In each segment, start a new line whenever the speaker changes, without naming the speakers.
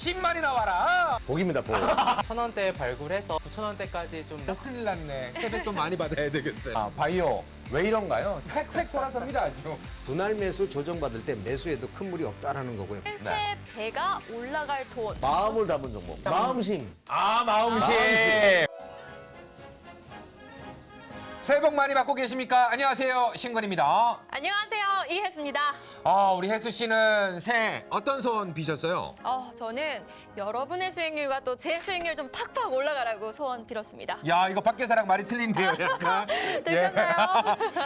10만이 나와라.
복입니다, 복.
1,000원대 발굴해서 9,000원대까지 좀
큰일 났네. 세뱃돈 많이 받아야 되겠어요.
아, 바이오.
왜 이런가요? 팩팩 돌아섭니다, 아주.
분할 매수 조정받을 때 매수에도 큰 무리 없다라는 거고요.
새 배가 올라갈 돈.
마음을 담은 종목. 마음심.
아, 마음심. 새해 복 많이 받고 계십니까? 안녕하세요, 신건입니다.
안녕하세요, 이혜수입니다.
우리 혜수 씨는 새해 어떤 소원 비셨어요?
저는 여러분의 수익률과 또 제 수익률 좀 팍팍 올라가라고 소원 빌었습니다.
야, 이거 밖에서랑 말이 틀린데요, 약간.
되셨나요?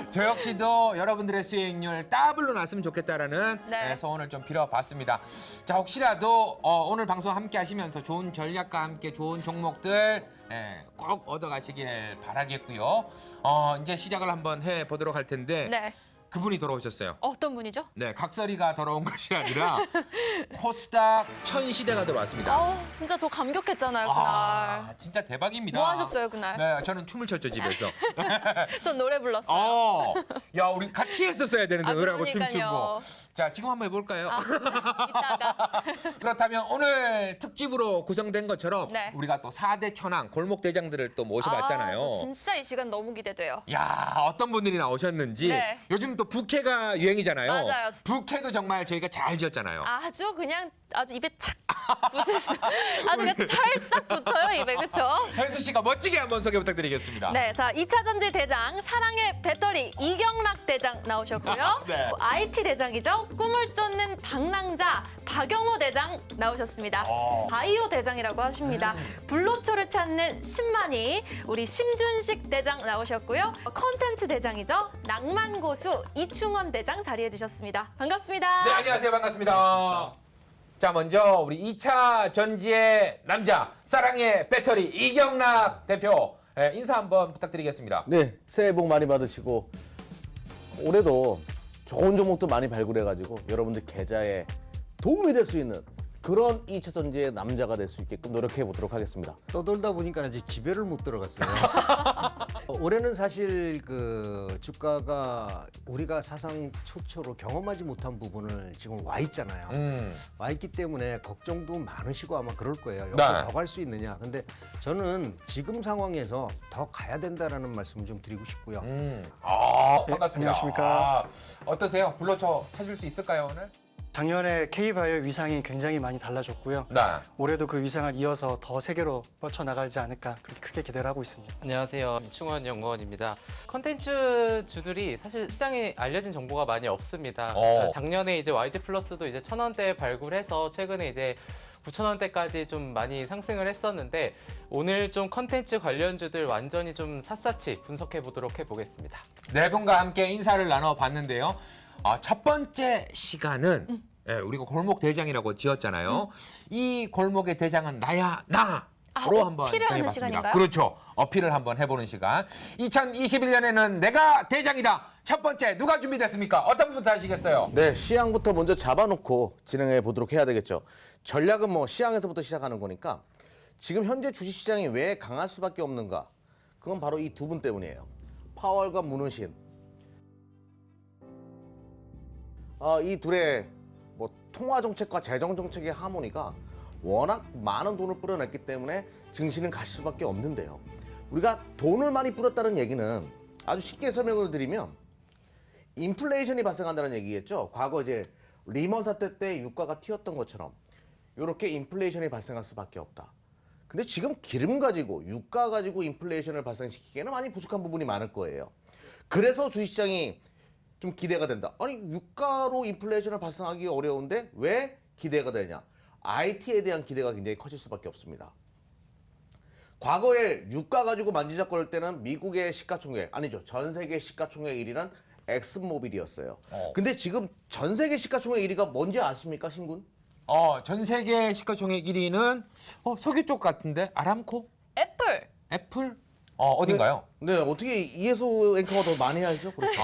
저 역시도 여러분들의 수익률 더블로 났으면 좋겠다라는
네.
소원을 좀 빌어봤습니다. 자, 혹시라도 오늘 방송 함께 하시면서 좋은 전략과 함께 좋은 종목들 꼭 얻어가시길 바라겠고요. 이제 시작을 한번 해보도록 할 텐데
네.
그분이 돌아오셨어요.
어떤 분이죠?
네, 각설이가 돌아온 것이 아니라 코스닥 천시대가 돌아왔습니다.
진짜 저 감격했잖아요, 그날.
진짜 대박입니다.
뭐 하셨어요, 그날?
네, 저는 춤을 췄죠, 집에서.
전 노래 불렀어요.
야, 우리 같이 했었어야 되는데, 노래하고
그러니까요.
춤추고. 자, 지금 한번 해볼까요?
이따가.
그렇다면 오늘 특집으로 구성된 것처럼
네.
우리가 또 4대 천왕, 골목 대장들을 또 모셔봤잖아요.
저 진짜 이 시간 너무 기대돼요.
야, 어떤 분들이 나오셨는지.
네.
요즘 또 부캐가 유행이잖아요.
맞아요.
부캐도 정말 저희가 잘 지었잖아요.
아주 입에 착 붙었어요. 아주 그냥 찰싹 붙어요, 입에. 그쵸?
혜수 씨가 멋지게 한번 소개 부탁드리겠습니다.
네, 자, 2차 전지 대장, 사랑의 배터리, 이경락 대장 나오셨고요.
네.
IT 대장이죠. 꿈을 쫓는 방랑자, 박영호 대장 나오셨습니다. 바이오 대장이라고 하십니다. 불로초를 찾는 신만이, 우리 심준식 대장 나오셨고요. 컨텐츠 대장이죠. 낭만고수, 이충원 대장 자리해 주셨습니다. 반갑습니다.
네, 안녕하세요. 반갑습니다. 자, 먼저 우리 2차 전지의 남자, 사랑의 배터리 이경락 대표 인사 한번 부탁드리겠습니다.
네, 새해 복 많이 받으시고 올해도 좋은 종목도 많이 발굴해가지고 여러분들 계좌에 도움이 될 수 있는 그런 2차 전지의 남자가 될 수 있게끔 노력해 보도록 하겠습니다.
떠돌다 보니까 아직 집에를 못 들어갔어요. 올해는 사실 그 주가가 우리가 사상 최초로 경험하지 못한 부분을 지금 와 있잖아요. 와 있기 때문에 걱정도 많으시고 아마 그럴 거예요. 여기서
네.
더 갈 수 있느냐. 근데 저는 지금 상황에서 더 가야 된다라는 말씀을 좀 드리고 싶고요.
반갑습니다.
안녕하십니까.
어떠세요? 불러쳐 찾을 수 있을까요, 오늘?
작년에 K바이오 위상이 굉장히 많이 달라졌고요.
네.
올해도 그 위상을 이어서 더 세계로 뻗쳐나가지 않을까 그렇게 크게 기대를 하고 있습니다.
안녕하세요. 이충원 연구원입니다. 컨텐츠 주들이 사실 시장에 알려진 정보가 많이 없습니다. 작년에 이제 YG 플러스도 이제 1,000원대 발굴해서 최근에 이제 9,000원대까지 좀 많이 상승을 했었는데 오늘 좀 컨텐츠 관련주들 완전히 좀 샅샅이 분석해 보도록 해보겠습니다.
네 분과 함께 인사를 나눠봤는데요. 첫 번째 시간은 우리가 골목 대장이라고 지었잖아요. 이 골목의 대장은 나야 나. 로 한번
어필을 하는
정해봤습니다.
시간인가요?
그렇죠. 어필을 한번 해보는 시간. 2021년에는 내가 대장이다. 첫 번째 누가 준비됐습니까? 어떤 분부터 하시겠어요?
네, 시향부터 먼저 잡아놓고 진행해 보도록 해야 되겠죠. 전략은 뭐 시향에서부터 시작하는 거니까 지금 현재 주식시장이 왜 강할 수밖에 없는가? 그건 바로 이 두 분 때문이에요. 파월과 문우신. 이 둘의 뭐 통화 정책과 재정 정책의 하모니가 워낙 많은 돈을 뿌려냈기 때문에 증시는 갈 수밖에 없는데요. 우리가 돈을 많이 뿌렸다는 얘기는 아주 쉽게 설명을 드리면 인플레이션이 발생한다는 얘기겠죠. 과거 이제 리먼 사태 때 유가가 튀었던 것처럼 이렇게 인플레이션이 발생할 수밖에 없다. 근데 지금 기름 가지고 유가 가지고 인플레이션을 발생시키기에는 많이 부족한 부분이 많을 거예요. 그래서 주식시장이 좀 기대가 된다. 아니 유가로 인플레이션을 발생하기 어려운데 왜 기대가 되냐? IT에 대한 기대가 굉장히 커질 수밖에 없습니다. 과거에 유가 가지고 만지작거릴 때는 미국의 시가총액, 아니죠. 전 세계 시가총액 1위는 엑슨모빌이었어요. 근데 지금 전 세계 시가총액 1위가 뭔지 아십니까, 신군?
전 세계 시가총액 1위는 석유 쪽 같은데 아람코?
애플.
애플? 어딘가요?
네, 어떻게 이해수 앵커가 더 많이 알죠? 그렇죠.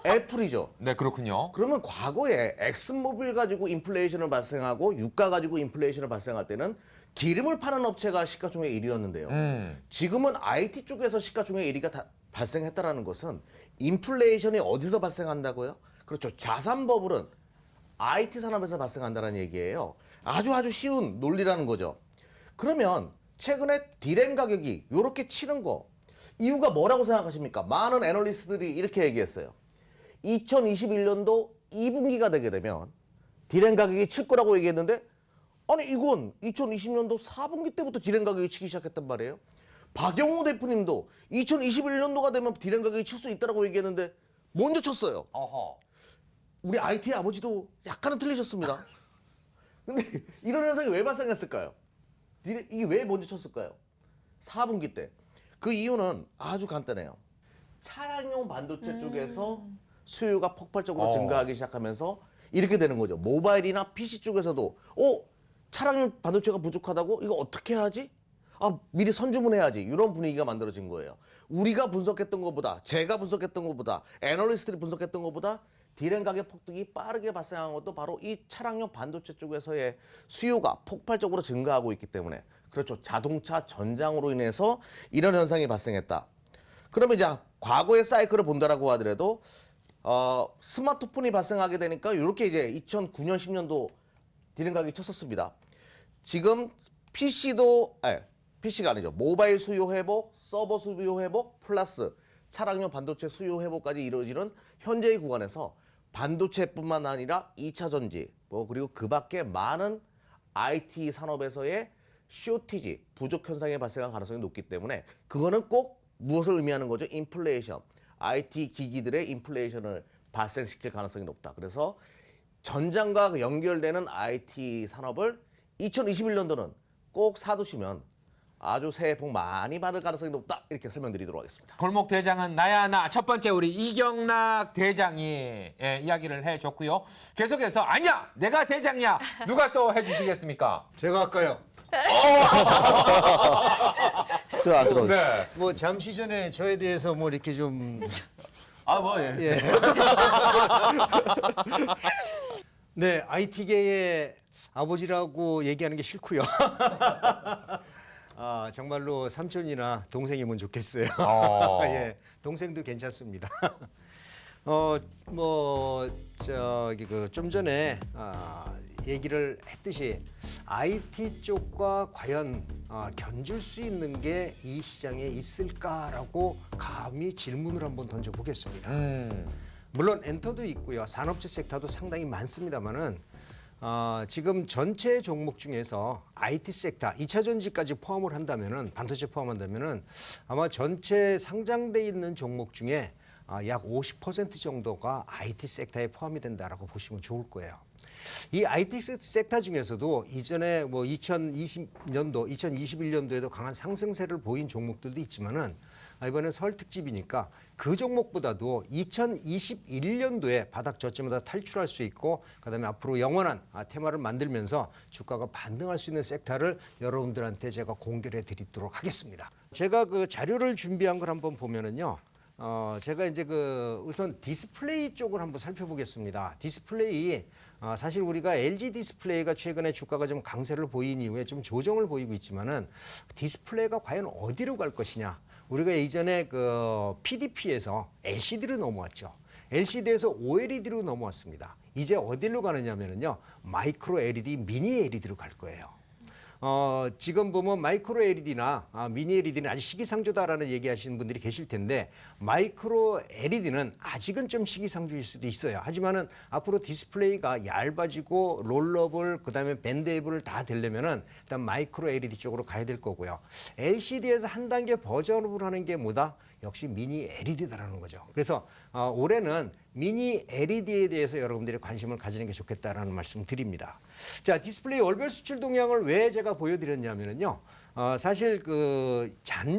애플이죠.
네, 그렇군요.
그러면 과거에 엑슨모빌 가지고 인플레이션을 발생하고 유가 가지고 인플레이션을 발생할 때는 기름을 파는 업체가 시가총액 1위였는데요. 지금은 IT 쪽에서 시가총액 1위가 발생했다는 것은 인플레이션이 어디서 발생한다고요? 그렇죠. 자산 버블은 IT 산업에서 발생한다는 얘기예요. 아주 쉬운 논리라는 거죠. 그러면 최근에 디램 가격이 이렇게 치는 거 이유가 뭐라고 생각하십니까? 많은 애널리스트들이 이렇게 얘기했어요. 2021년도 2분기가 되게 되면 디램 가격이 칠 거라고 얘기했는데 아니 이건 2020년도 4분기 때부터 디램 가격이 치기 시작했단 말이에요. 박영호 대표님도 2021년도가 되면 디램 가격이 칠 수 있다고 얘기했는데 먼저 쳤어요.
어허.
우리 IT 아버지도 약간은 틀리셨습니다. 근데 이런 현상이 왜 발생했을까요? 이게 왜 먼저 쳤을까요? 4분기 때. 그 이유는 아주 간단해요. 차량용 반도체 쪽에서 수요가 폭발적으로 증가하기 시작하면서 이렇게 되는 거죠. 모바일이나 PC 쪽에서도 차량용 반도체가 부족하다고? 이거 어떻게 하지? 미리 선주문해야지. 이런 분위기가 만들어진 거예요. 우리가 분석했던 것보다, 제가 분석했던 것보다, 애널리스트들이 분석했던 것보다 디램 가격 폭등이 빠르게 발생한 것도 바로 이 차량용 반도체 쪽에서의 수요가 폭발적으로 증가하고 있기 때문에 그렇죠. 자동차 전장으로 인해서 이런 현상이 발생했다. 그러면 이제 과거의 사이클을 본다라고 하더라도 스마트폰이 발생하게 되니까 이렇게 이제 2009년, 10년도 디램 가격이 쳤었습니다. 지금 PC가 아니죠. 모바일 수요 회복, 서버 수요 회복, 플러스 차량용 반도체 수요 회복까지 이루어지는 현재의 구간에서 반도체뿐만 아니라 2차 전지, 그리고 그 밖에 많은 IT 산업에서의 쇼티지, 부족 현상이 발생할 가능성이 높기 때문에 그거는 꼭 무엇을 의미하는 거죠? 인플레이션, IT 기기들의 인플레이션을 발생시킬 가능성이 높다. 그래서 전장과 연결되는 IT 산업을 2021년도는 꼭 사두시면 아주 새해 복 많이 받을 가능성이 높다. 이렇게 설명드리도록 하겠습니다.
골목 대장은 나야 나. 첫 번째 우리 이경락 대장이 이야기를 해줬고요. 계속해서 아니야 내가 대장이야. 누가 또 해주시겠습니까?
제가 할까요?
제가 안 들어오겠습니다.
네.
뭐 잠시 전에 저에 대해서 뭐 이렇게 좀
예.
예. 네, IT계의 아버지라고 얘기하는 게 싫고요. 정말로 삼촌이나 동생이면 좋겠어요. 예, 동생도 괜찮습니다. 좀 전에 얘기를 했듯이 IT 쪽과 과연 견줄 수 있는 게 이 시장에 있을까라고 감히 질문을 한번 던져보겠습니다. 물론 엔터도 있고요. 산업재 섹터도 상당히 많습니다만은 지금 전체 종목 중에서 IT 섹터, 2차 전지까지 포함을 한다면은 반도체 포함한다면은 아마 전체 상장돼 있는 종목 중에 약 50% 정도가 IT 섹터에 포함이 된다라고 보시면 좋을 거예요. 이 IT 섹터 중에서도 이전에 뭐 2020년도, 2021년도에도 강한 상승세를 보인 종목들도 있지만은 이번엔 설 특집이니까 그 종목보다도 2021년도에 바닥 저점에다 탈출할 수 있고 그다음에 앞으로 영원한 테마를 만들면서 주가가 반등할 수 있는 섹터를 여러분들한테 제가 공개를 해드리도록 하겠습니다. 제가 그 자료를 준비한 걸 한번 보면은요. 제가 이제 우선 디스플레이 쪽을 한번 살펴보겠습니다. 디스플레이 사실 우리가 LG 디스플레이가 최근에 주가가 좀 강세를 보인 이후에 좀 조정을 보이고 있지만은 디스플레이가 과연 어디로 갈 것이냐? 우리가 이전에 PDP에서 LCD로 넘어왔죠. LCD에서 OLED로 넘어왔습니다. 이제 어디로 가느냐면요, 마이크로 LED, 미니 LED로 갈 거예요. 지금 보면 마이크로 LED나 미니 LED는 아직 시기상조다라는 얘기하시는 분들이 계실 텐데 마이크로 LED는 아직은 좀 시기상조일 수도 있어요. 하지만은 앞으로 디스플레이가 얇아지고 롤러블 그다음에 밴드앱을 다 되려면은 일단 마이크로 LED 쪽으로 가야 될 거고요. LCD에서 한 단계 버전업을 하는 게 뭐다? 역시 미니 LED다라는 거죠. 그래서 올해는 미니 LED에 대해서 여러분들이 관심을 가지는 게 좋겠다라는 말씀을 드립니다. 자, 디스플레이 월별 수출 동향을 왜 제가 보여드렸냐면요. 사실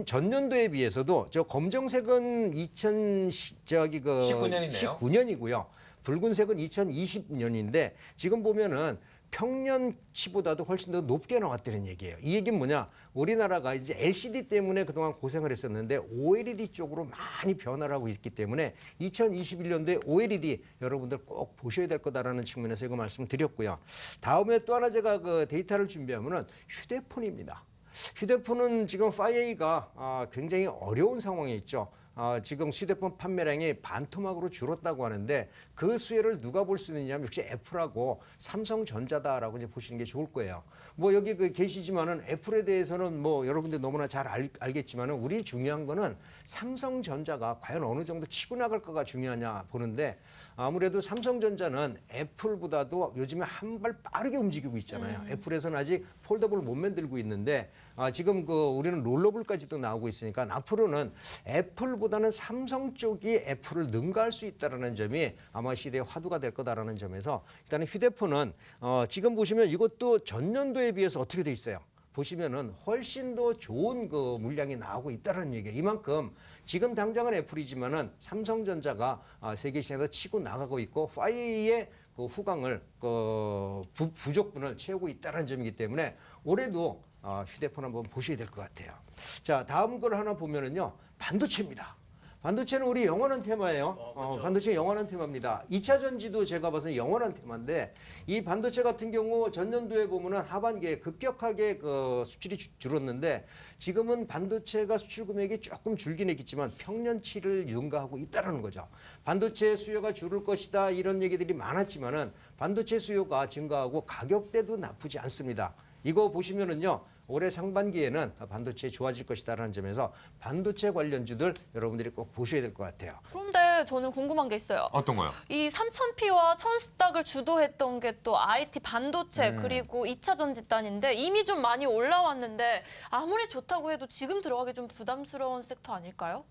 전년도에 비해서도 저 검정색은
19년이네요.
19년이고요. 붉은색은 2020년인데 지금 보면은 평년치보다도 훨씬 더 높게 나왔다는 얘기예요. 이 얘기는 뭐냐? 우리나라가 이제 LCD 때문에 그동안 고생을 했었는데 OLED 쪽으로 많이 변화를 하고 있기 때문에 2021년도에 OLED 여러분들 꼭 보셔야 될 거다라는 측면에서 이거 말씀드렸고요. 다음에 또 하나 제가 데이터를 준비하면은 휴대폰입니다. 휴대폰은 지금 5A가 굉장히 어려운 상황에 있죠. 지금 휴대폰 판매량이 반토막으로 줄었다고 하는데 그 수혜를 누가 볼 수 있느냐면 역시 애플하고 삼성전자다라고 이제 보시는 게 좋을 거예요. 뭐 여기 계시지만은 애플에 대해서는 뭐 여러분들 너무나 잘 알겠지만은 우리 중요한 거는 삼성전자가 과연 어느 정도 치고 나갈 거가 중요하냐 보는데 아무래도 삼성전자는 애플보다도 요즘에 한 발 빠르게 움직이고 있잖아요. 애플에서는 아직 폴더블 못 만들고 있는데 지금 우리는 롤러블까지도 나오고 있으니까 앞으로는 애플보다는 삼성 쪽이 애플을 능가할 수 있다는 점이 아마 시대의 화두가 될 거다라는 점에서 일단은 휴대폰은 지금 보시면 이것도 전년도에 비해서 어떻게 돼 있어요? 보시면은 훨씬 더 좋은 그 물량이 나오고 있다는 얘기예요. 이만큼 지금 당장은 애플이지만은 삼성전자가 세계 시장에서 치고 나가고 있고 화웨이의 그 후광을 부족분을 채우고 있다는 점이기 때문에 올해도 휴대폰 한번 보셔야 될 것 같아요. 자, 다음 걸 하나 보면은요, 반도체입니다. 반도체는 우리 영원한 테마예요.
그렇죠.
반도체 영원한 테마입니다. 2차 전지도 제가 봐서는 영원한 테마인데 이 반도체 같은 경우 전년도에 보면은 하반기에 급격하게 그 수출이 줄었는데 지금은 반도체가 수출 금액이 조금 줄긴 했겠지만 평년치를 능가하고 있다는 거죠. 반도체 수요가 줄을 것이다 이런 얘기들이 많았지만은 반도체 수요가 증가하고 가격대도 나쁘지 않습니다. 이거 보시면은요. 올해 상반기에는 반도체 좋아질 것이다라는 점에서 반도체 관련주들 여러분들이 꼭 보셔야 될 것 같아요.
그런데 저는 궁금한 게 있어요.
어떤 거요?
이 3000P와 1000스닥을 주도했던 게 또 IT 반도체 그리고 2차 전지단인데 이미 좀 많이 올라왔는데 아무리 좋다고 해도 지금 들어가기 좀 부담스러운 섹터 아닐까요?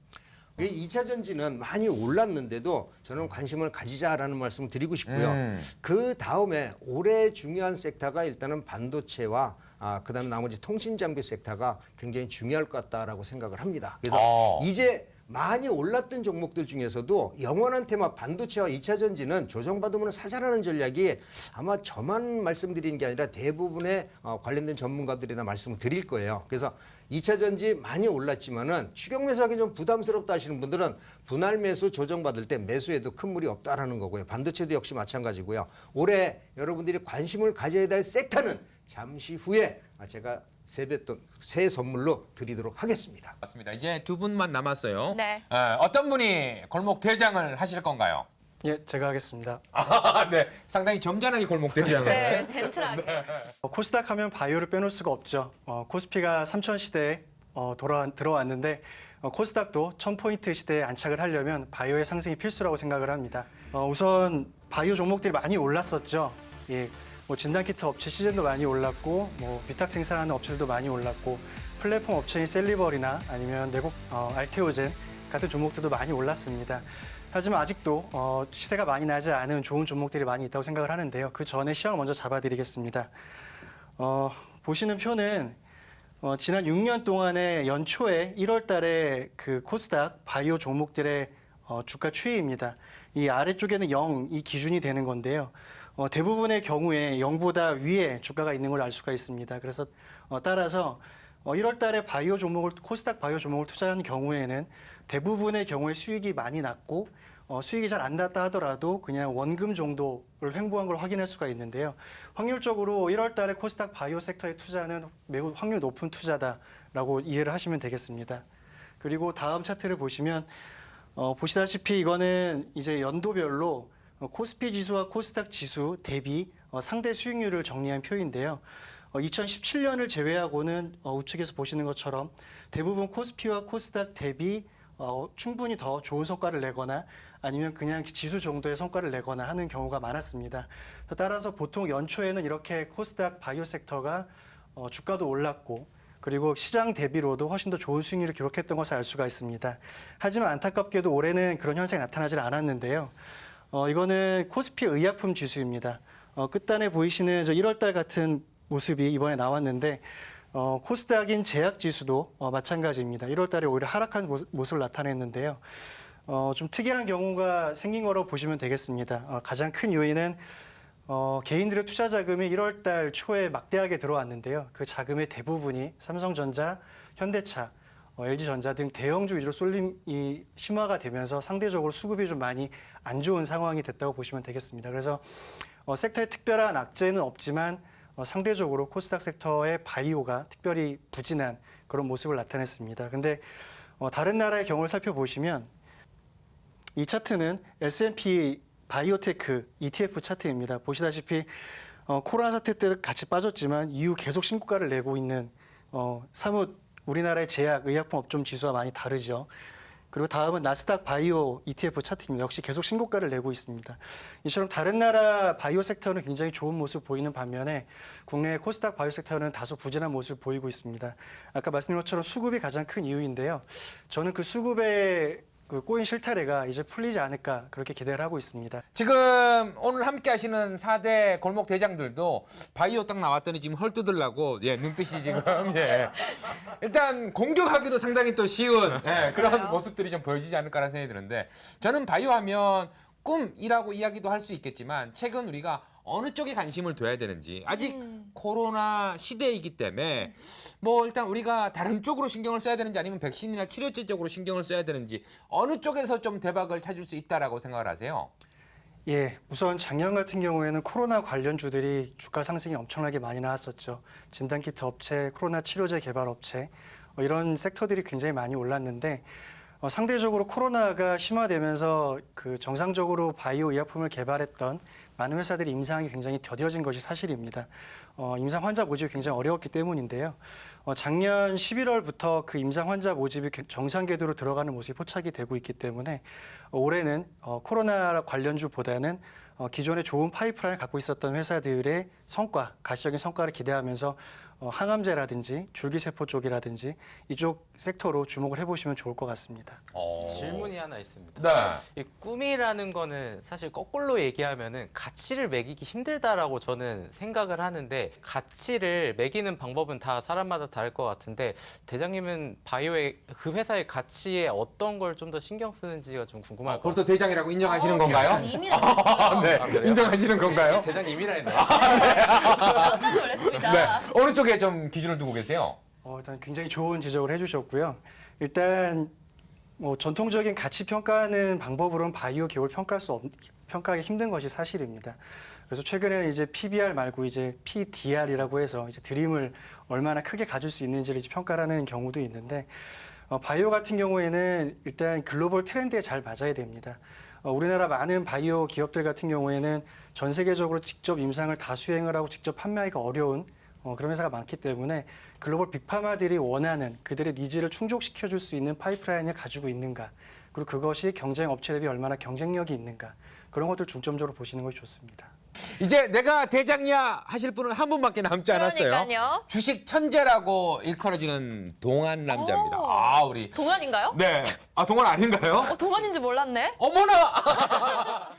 2차 전지는 많이 올랐는데도 저는 관심을 가지자라는 말씀을 드리고 싶고요. 그 다음에 올해 중요한 섹터가 일단은 반도체와 그다음 나머지 통신 장비 섹터가 굉장히 중요할 것 같다라고 생각을 합니다. 그래서 이제 많이 올랐던 종목들 중에서도 영원한 테마 반도체와 2차 전지는 조정받으면 사자라는 전략이 아마 저만 말씀드리는 게 아니라 대부분의 관련된 전문가들이나 말씀을 드릴 거예요. 그래서 2차 전지 많이 올랐지만은 추격 매수하기 좀 부담스럽다 하시는 분들은 분할 매수 조정받을 때 매수에도 큰 무리 없다라는 거고요. 반도체도 역시 마찬가지고요. 올해 여러분들이 관심을 가져야 될 섹터는 잠시 후에 제가 세뱃돈 새 선물로 드리도록 하겠습니다.
맞습니다. 이제 두 분만 남았어요.
네.
어떤 분이 골목 대장을 하실 건가요?
예, 제가 하겠습니다.
네, 상당히 점잖하게 골목 대장을.
네, 젠틀하게.
코스닥 하면 바이오를 빼놓을 수가 없죠. 코스피가 3000 시대에 들어왔는데 코스닥도 1000포인트 시대에 안착을 하려면 바이오의 상승이 필수라고 생각을 합니다. 우선 바이오 종목들이 많이 올랐었죠. 예, 뭐 진단키트 업체 시즌도 많이 올랐고, 뭐 위탁 생산하는 업체들도 많이 올랐고, 플랫폼 업체인 셀리버리나 아니면 내곡 알테오젠 같은 종목들도 많이 올랐습니다. 하지만 아직도 시세가 많이 나지 않은 좋은 종목들이 많이 있다고 생각을 하는데요. 그 전에 시황을 먼저 잡아드리겠습니다. 보시는 표는 지난 6년 동안의 연초에 1월 달에 그 코스닥 바이오 종목들의 주가 추이입니다. 이 아래쪽에는 0이 기준이 되는 건데요. 대부분의 경우에 0보다 위에 주가가 있는 걸 알 수가 있습니다. 그래서 따라서 1월 달에 코스닥 바이오 종목을 투자한 경우에는 대부분의 경우에 수익이 많이 났고 수익이 잘 안 났다 하더라도 그냥 원금 정도를 횡보한 걸 확인할 수가 있는데요. 확률적으로 1월 달에 코스닥 바이오 섹터에 투자는 매우 확률 높은 투자다라고 이해를 하시면 되겠습니다. 그리고 다음 차트를 보시면 보시다시피 이거는 이제 연도별로 코스피 지수와 코스닥 지수 대비 상대 수익률을 정리한 표인데요. 2017년을 제외하고는 우측에서 보시는 것처럼 대부분 코스피와 코스닥 대비 충분히 더 좋은 성과를 내거나 아니면 그냥 지수 정도의 성과를 내거나 하는 경우가 많았습니다. 따라서 보통 연초에는 이렇게 코스닥 바이오 섹터가 주가도 올랐고 그리고 시장 대비로도 훨씬 더 좋은 수익률을 기록했던 것을 알 수가 있습니다. 하지만 안타깝게도 올해는 그런 현상이 나타나질 않았는데요. 이거는 코스피 의약품 지수입니다. 끝단에 보이시는 저 1월 달 같은 모습이 이번에 나왔는데 코스닥인 제약 지수도 마찬가지입니다. 1월 달에 오히려 하락한 모습을 나타냈는데요. 좀 특이한 경우가 생긴 거로 보시면 되겠습니다. 가장 큰 요인은 개인들의 투자 자금이 1월 달 초에 막대하게 들어왔는데요. 그 자금의 대부분이 삼성전자, 현대차, LG전자 등 대형주 위주로 쏠림이 심화가 되면서 상대적으로 수급이 좀 많이 안 좋은 상황이 됐다고 보시면 되겠습니다. 그래서 섹터에 특별한 악재는 없지만 상대적으로 코스닥 섹터의 바이오가 특별히 부진한 그런 모습을 나타냈습니다. 근데 다른 나라의 경우를 살펴보시면 이 차트는 S&P 바이오테크 ETF 차트입니다. 보시다시피 코로나 사태 때 같이 빠졌지만 이후 계속 신고가를 내고 있는 사뭇 우리나라의 제약, 의약품 업종 지수와 많이 다르죠. 그리고 다음은 나스닥 바이오 ETF 차트입니다. 역시 계속 신고가를 내고 있습니다. 이처럼 다른 나라 바이오 섹터는 굉장히 좋은 모습을 보이는 반면에 국내 코스닥 바이오 섹터는 다소 부진한 모습을 보이고 있습니다. 아까 말씀드린 것처럼 수급이 가장 큰 이유인데요. 저는 그 수급의 꼬인 실타래가 이제 풀리지 않을까 그렇게 기대를 하고 있습니다.
지금 오늘 함께 하시는 4대 골목 대장들도 바이오 딱 나왔더니 지금 헐뜯으려고 눈빛이 지금 일단 공격하기도 상당히 또 쉬운 그런
맞아요.
모습들이 좀 보여지지 않을까라는 생각이 드는데 저는 바이오 하면 꿈이라고 이야기도 할 수 있겠지만 최근 우리가 어느 쪽에 관심을 둬야 되는지 아직 코로나 시대이기 때문에 뭐 일단 우리가 다른 쪽으로 신경을 써야 되는지 아니면 백신이나 치료제 쪽으로 신경을 써야 되는지 어느 쪽에서 좀 대박을 찾을 수 있다라고 생각을 하세요?
예, 우선 작년 같은 경우에는 코로나 관련주들이 주가 상승이 엄청나게 많이 나왔었죠. 진단키트 업체, 코로나 치료제 개발 업체 이런 섹터들이 굉장히 많이 올랐는데 상대적으로 코로나가 심화되면서 그 정상적으로 바이오 의약품을 개발했던 많은 회사들이 임상이 굉장히 더뎌진 것이 사실입니다. 임상 환자 모집이 굉장히 어려웠기 때문인데요. 작년 11월부터 그 임상 환자 모집이 정상 궤도로 들어가는 모습이 포착이 되고 있기 때문에 올해는 코로나 관련주보다는 기존에 좋은 파이프라인을 갖고 있었던 회사들의 성과, 가시적인 성과를 기대하면서 항암제라든지 줄기세포 쪽이라든지 이쪽 섹터로 주목을 해보시면 좋을 것 같습니다.
질문이 하나 있습니다.
네.
이 꿈이라는 거는 사실 거꾸로 얘기하면은 가치를 매기기 힘들다라고 저는 생각을 하는데 가치를 매기는 방법은 다 사람마다 다를 것 같은데 대장님은 바이오의 그 회사의 가치에 어떤 걸 좀 더 신경 쓰는지가 좀 궁금할 것
벌써
같아요.
대장이라고 인정하시는 건가요?
이미라고 했어요.
네,
아, 그래요?
인정하시는 건가요?
대장님이라 했나요?
깜짝 놀랐습니다.
네, 어느 쪽에 좀 기준을 두고 계세요?
일단 굉장히 좋은 지적을 해주셨고요. 일단 전통적인 가치 평가하는 방법으로는 바이오 기업을 평가하기 힘든 것이 사실입니다. 그래서 최근에는 이제 PBR 말고 이제 PDR이라고 해서 이제 드림을 얼마나 크게 가질 수 있는지를 이제 평가하는 경우도 있는데 바이오 같은 경우에는 일단 글로벌 트렌드에 잘 맞아야 됩니다. 우리나라 많은 바이오 기업들 같은 경우에는 전 세계적으로 직접 임상을 다 수행을 하고 직접 판매하기가 어려운 그런 회사가 많기 때문에 글로벌 빅파마들이 원하는 그들의 니즈를 충족시켜 줄 수 있는 파이프라인을 가지고 있는가, 그리고 그것이 경쟁 업체 대비 얼마나 경쟁력이 있는가, 그런 것들 중점적으로 보시는 것이 좋습니다.
이제 내가 대장이야 하실 분은 한 분밖에 남지 않았어요.
그러니까요.
주식 천재라고 일컬어지는 동안 남자입니다.
오.
우리
동안인가요?
네, 동안 아닌가요?
동안인지 몰랐네.
어머나!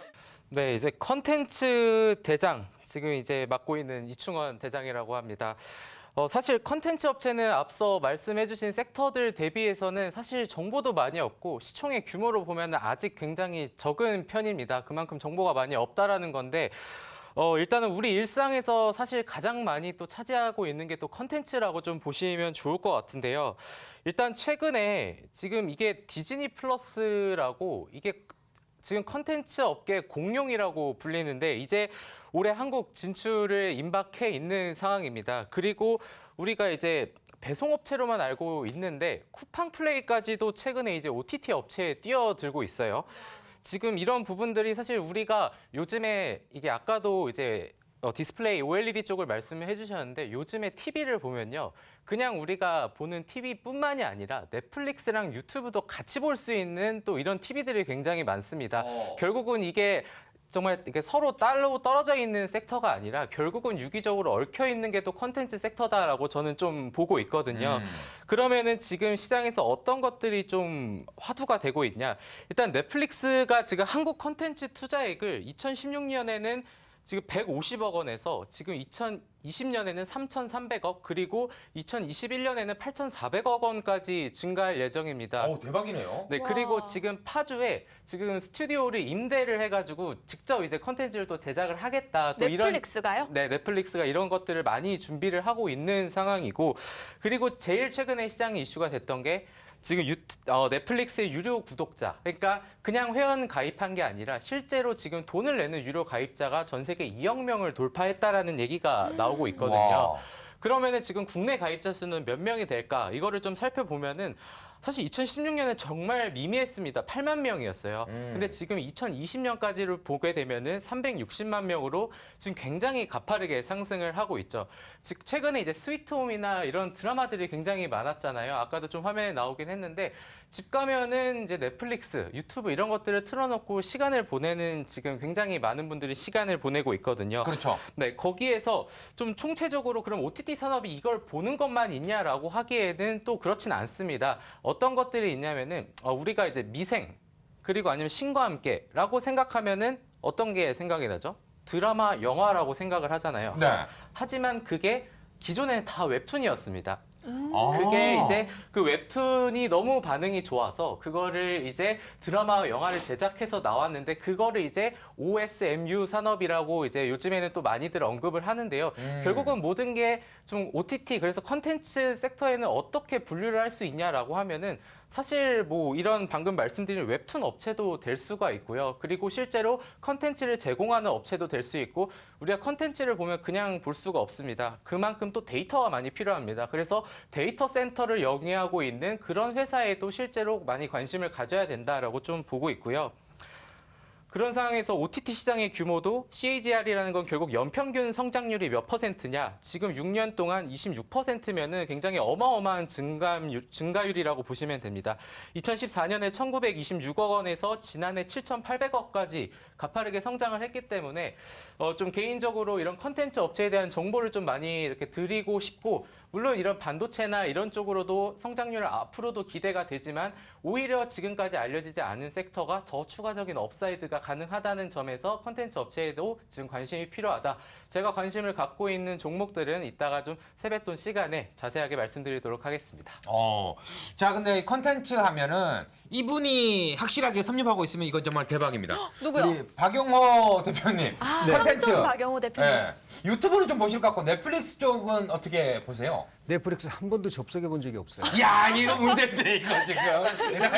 네, 이제 컨텐츠 대장 지금 이제 맡고 있는 이충원 대장이라고 합니다. 사실 컨텐츠 업체는 앞서 말씀해주신 섹터들 대비해서는 사실 정보도 많이 없고 시총의 규모로 보면 아직 굉장히 적은 편입니다. 그만큼 정보가 많이 없다라는 건데 일단은 우리 일상에서 사실 가장 많이 또 차지하고 있는 게 또 컨텐츠라고 좀 보시면 좋을 것 같은데요. 일단 최근에 지금 이게 디즈니 플러스라고 이게 지금 컨텐츠 업계 공룡이라고 불리는데 이제 올해 한국 진출을 임박해 있는 상황입니다. 그리고 우리가 이제 배송업체로만 알고 있는데 쿠팡플레이까지도 최근에 이제 OTT 업체에 뛰어들고 있어요. 지금 이런 부분들이 사실 우리가 요즘에 이게 아까도 이제 디스플레이 OLED 쪽을 말씀해 주셨는데 요즘에 TV를 보면요. 그냥 우리가 보는 TV뿐만이 아니라 넷플릭스랑 유튜브도 같이 볼 수 있는 또 이런 TV들이 굉장히 많습니다. 결국은 이게 정말 이게 서로 따로 떨어져 있는 섹터가 아니라 결국은 유기적으로 얽혀 있는 게 또 컨텐츠 섹터다라고 저는 좀 보고 있거든요. 그러면은 지금 시장에서 어떤 것들이 좀 화두가 되고 있냐? 일단 넷플릭스가 지금 한국 컨텐츠 투자액을 2016년에는 지금 150억 원에서 지금 2020년에는 3,300억 그리고 2021년에는 8,400억 원까지 증가할 예정입니다.
대박이네요.
네,
와.
그리고 지금 파주에 지금 스튜디오를 임대를 해가지고 직접 이제 컨텐츠를 또 제작을 하겠다. 또
넷플릭스가요?
네, 넷플릭스가 이런 것들을 많이 준비를 하고 있는 상황이고 그리고 제일 최근에 시장에 이슈가 됐던 게 지금 넷플릭스의 유료 구독자, 그러니까 그냥 회원 가입한 게 아니라 실제로 지금 돈을 내는 유료 가입자가 전 세계 2억 명을 돌파했다라는 얘기가 나오고 있거든요.
와.
그러면은 지금 국내 가입자 수는 몇 명이 될까? 이거를 좀 살펴보면은 사실 2016년에 정말 미미했습니다. 8만 명이었어요. 근데 지금 2020년까지를 보게 되면은 360만 명으로 지금 굉장히 가파르게 상승을 하고 있죠. 즉 최근에 이제 스위트홈이나 이런 드라마들이 굉장히 많았잖아요. 아까도 좀 화면에 나오긴 했는데 집 가면은 이제 넷플릭스, 유튜브 이런 것들을 틀어놓고 시간을 보내는 지금 굉장히 많은 분들이 시간을 보내고 있거든요.
그렇죠.
네, 거기에서 좀 총체적으로 그럼 OTT 산업이 이걸 보는 것만 있냐라고 하기에는 또 그렇진 않습니다. 어떤 것들이 있냐면은 우리가 이제 미생 그리고 아니면 신과 함께라고 생각하면은 어떤 게 생각이 나죠? 드라마, 영화라고 생각을 하잖아요.
네.
하지만 그게 기존에는 다 웹툰이었습니다.
아.
그게 이제 그 웹툰이 너무 반응이 좋아서 그거를 이제 드라마, 영화를 제작해서 나왔는데 그거를 이제 OSMU 산업이라고 이제 요즘에는 또 많이들 언급을 하는데요. 결국은 모든 게 좀 OTT 그래서 컨텐츠 섹터에는 어떻게 분류를 할 수 있냐라고 하면은 사실 뭐 이런 방금 말씀드린 웹툰 업체도 될 수가 있고요. 그리고 실제로 컨텐츠를 제공하는 업체도 될 수 있고 우리가 컨텐츠를 보면 그냥 볼 수가 없습니다. 그만큼 또 데이터가 많이 필요합니다. 그래서 데이터 센터를 영위하고 있는 그런 회사에도 실제로 많이 관심을 가져야 된다라고 좀 보고 있고요. 그런 상황에서 OTT 시장의 규모도 CAGR이라는 건 결국 연평균 성장률이 몇 %냐? 지금 6년 동안 26%면은 굉장히 어마어마한 증가율이라고 보시면 됩니다. 2014년에 1,926억 원에서 지난해 7,800억까지 가파르게 성장을 했기 때문에 좀 개인적으로 이런 컨텐츠 업체에 대한 정보를 좀 많이 이렇게 드리고 싶고 물론 이런 반도체나 이런 쪽으로도 성장률 앞으로도 기대가 되지만 오히려 지금까지 알려지지 않은 섹터가 더 추가적인 업사이드가 가능하다는 점에서 컨텐츠 업체에도 지금 관심이 필요하다. 제가 관심을 갖고 있는 종목들은 이따가 좀 세뱃돈 시간에 자세하게 말씀드리도록 하겠습니다.
자, 근데 컨텐츠 하면은 이분이 확실하게 섭렵하고 있으면 이건 정말 대박입니다.
누구요?
우리 박용호 대표님. 컨텐츠.
삼촌 박영호 대표님.
예. 유튜브는 좀 보실 것 같고 넷플릭스 쪽은 어떻게 보세요?
넷플릭스 한 번도 접속해 본 적이 없어요.
야, 이거 문제인데 이거 지금.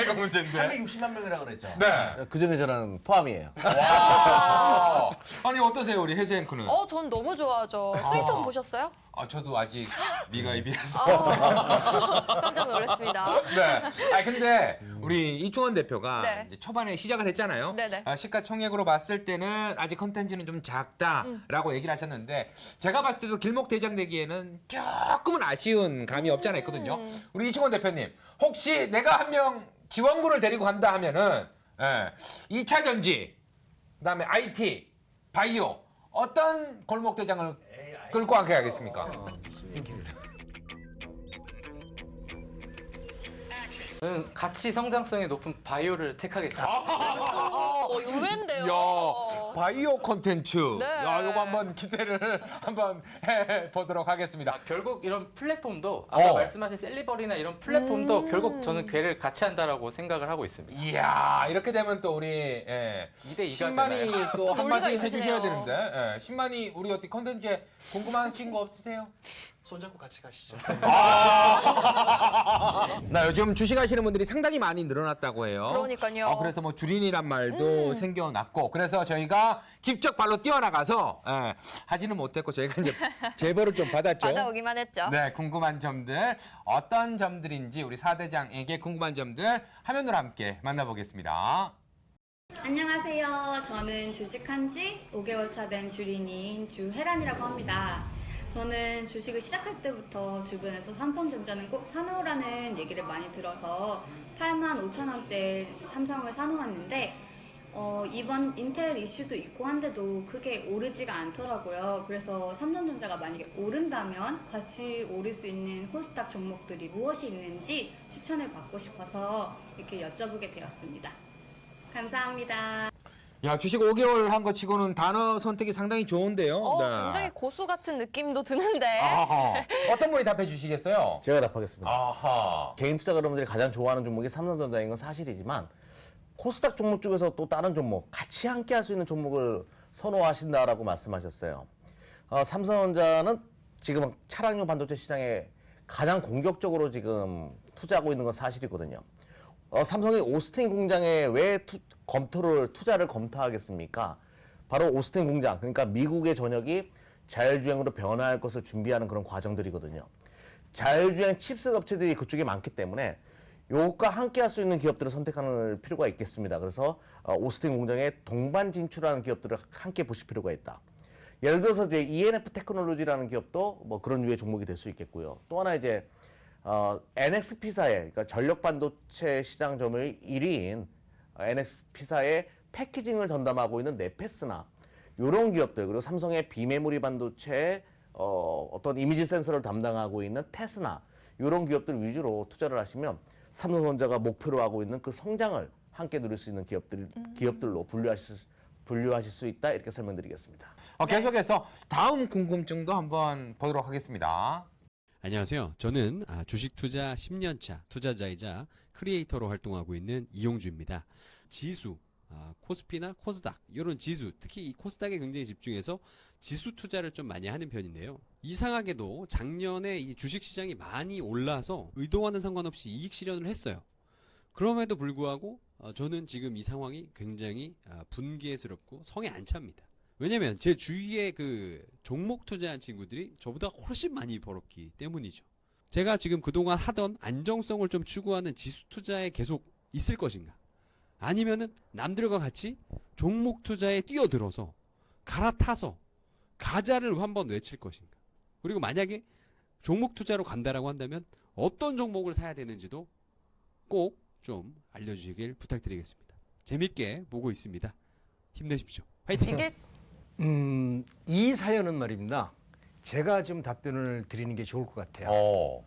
이거 문제인데.
360만 명이라고 그랬죠.
네.
그 중에 저는 포함이에요.
와. 아니 어떠세요, 우리 혜지 앵커는?
전 너무 좋아하죠. 스위트홈 보셨어요?
저도 아직 미가입이라서.
깜짝 놀랐습니다.
네. 근데 우리 이충원 대표가
네.
이제 초반에 시작을 했잖아요.
네네.
시가총액으로 봤을 때는 아직 컨텐츠는 좀 작다라고 얘기를 하셨는데 제가 봤을 때도 길목대장 되기에는 조금은 아쉬운 감이 없지 않아 있거든요. 우리 이충원 대표님, 혹시 내가 한 명 지원군을 데리고 간다 하면은 2차 전지, 그다음에 IT, 바이오 어떤 골목대장을 끌고 가겠습니까?
저는 가치 성장성이 높은 바이오를 택하겠습니다.
의외인데요.
야, 바이오 콘텐츠.
네.
야, 요거 한번 기대를 한번 해 보도록 하겠습니다.
결국 이런 플랫폼도 아까
어.
말씀하신 셀리버리나 이런 플랫폼도 결국 저는 괴를 같이 한다라고 생각을 하고 있습니다.
이야, 이렇게 되면 또 우리
2대 2가
신만이
되나요?
또 한마디
논리가
해주셔야
있으시네요.
되는데 신만이 우리 어떻게 컨텐츠에 궁금하신 거 없으세요?
손잡고 같이 가시죠.
나 요즘 주식하시는 분들이 상당히 많이 늘어났다고 해요.
그러니까요.
그래서 뭐 주린이란 말도 생겨났고 그래서 저희가 직접 발로 뛰어나가서 하지는 못했고 저희가 이제 제보를 좀 받았죠.
받아오기만 했죠.
네, 궁금한 점들 어떤 점들인지 우리 사대장에게 궁금한 점들 화면으로 함께 만나보겠습니다.
안녕하세요. 저는 주식한 지 5개월 차 된 주린이인 주혜란이라고 합니다. 저는 주식을 시작할 때부터 주변에서 삼성전자는 꼭 사놓으라는 얘기를 많이 들어서 85,000원대 삼성을 사놓았는데 이번 인텔 이슈도 있고 한데도 크게 오르지가 않더라고요. 그래서 삼성전자가 만약에 오른다면 같이 오를 수 있는 코스닥 종목들이 무엇이 있는지 추천을 받고 싶어서 이렇게 여쭤보게 되었습니다. 감사합니다.
야, 주식 5개월 한 거 치고는 단어 선택이 상당히 좋은데요.
굉장히 고수 같은 느낌도 드는데.
아하. 어떤 분이 답해 주시겠어요?
제가 답하겠습니다.
아하.
개인 투자 여러분들이 가장 좋아하는 종목이 삼성전자인 건 사실이지만 코스닥 종목 중에서 또 다른 종목, 같이 함께 할 수 있는 종목을 선호하신다라고 말씀하셨어요. 삼성전자는 지금 차량용 반도체 시장에 가장 공격적으로 지금 투자하고 있는 건 사실이거든요. 삼성이 오스틴 공장에 왜 투자를 검토하겠습니까? 바로 오스틴 공장, 그러니까 미국의 전역이 자율주행으로 변화할 것을 준비하는 그런 과정들이거든요. 자율주행 칩셋 업체들이 그쪽에 많기 때문에 요것과 함께 할 수 있는 기업들을 선택하는 필요가 있겠습니다. 그래서 오스틴 공장에 동반 진출하는 기업들을 함께 보실 필요가 있다. 예를 들어서 이제 ENF 테크놀로지라는 기업도 뭐 그런 류의 종목이 될 수 있겠고요. 또 하나 이제 NXP사의 그러니까 전력 반도체 시장 점유율 1위인 NXP사의 패키징을 전담하고 있는 네페스나 이런 기업들, 그리고 삼성의 비메모리 반도체 어떤 이미지 센서를 담당하고 있는 테스나 이런 기업들 위주로 투자를 하시면 삼성전자가 목표로 하고 있는 그 성장을 함께 누릴 수 있는 기업들로 분류하실 수 있다, 이렇게 설명드리겠습니다.
계속해서 다음 궁금증도 한번 보도록 하겠습니다.
안녕하세요. 저는 주식 투자 10년차 투자자이자 크리에이터로 활동하고 있는 이용주입니다. 지수, 코스피나 코스닥 이런 지수, 특히 이 코스닥에 굉장히 집중해서 지수 투자를 좀 많이 하는 편인데요. 이상하게도 작년에 이 주식 시장이 많이 올라서 의도와는 상관없이 이익 실현을 했어요. 그럼에도 불구하고 저는 지금 이 상황이 굉장히 분개스럽고 성에 안 찹니다. 왜냐면 제 주위에 그 종목 투자한 친구들이 저보다 훨씬 많이 벌었기 때문이죠. 제가 지금 그동안 하던 안정성을 좀 추구하는 지수 투자에 계속 있을 것인가? 아니면은 남들과 같이 종목 투자에 뛰어들어서 갈아타서 가자를 한번 외칠 것인가? 그리고 만약에 종목 투자로 간다라고 한다면 어떤 종목을 사야 되는지도 꼭 좀 알려주시길 부탁드리겠습니다. 재밌게 보고 있습니다. 힘내십시오. 화이팅!
이게
이 사연은 말입니다. 제가 좀 답변을 드리는 게 좋을 것 같아요.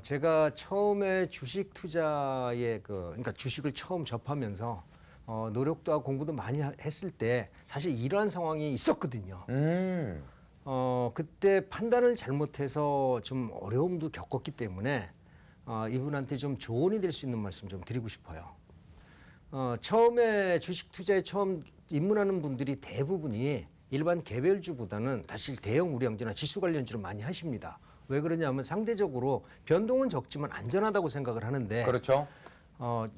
제가 처음에 주식 투자에 그러니까 주식을 처음 접하면서 노력도 하고 공부도 많이 했을 때 사실 이러한 상황이 있었거든요. 그때 판단을 잘못해서 좀 어려움도 겪었기 때문에 이분한테 좀 조언이 될 수 있는 말씀 좀 드리고 싶어요. 처음에 주식 투자에 처음 입문하는 분들이 대부분이 일반 개별주보다는 사실 대형 우량주나 지수 관련주를 많이 하십니다. 왜 그러냐면 상대적으로 변동은 적지만 안전하다고 생각을 하는데,
그렇죠.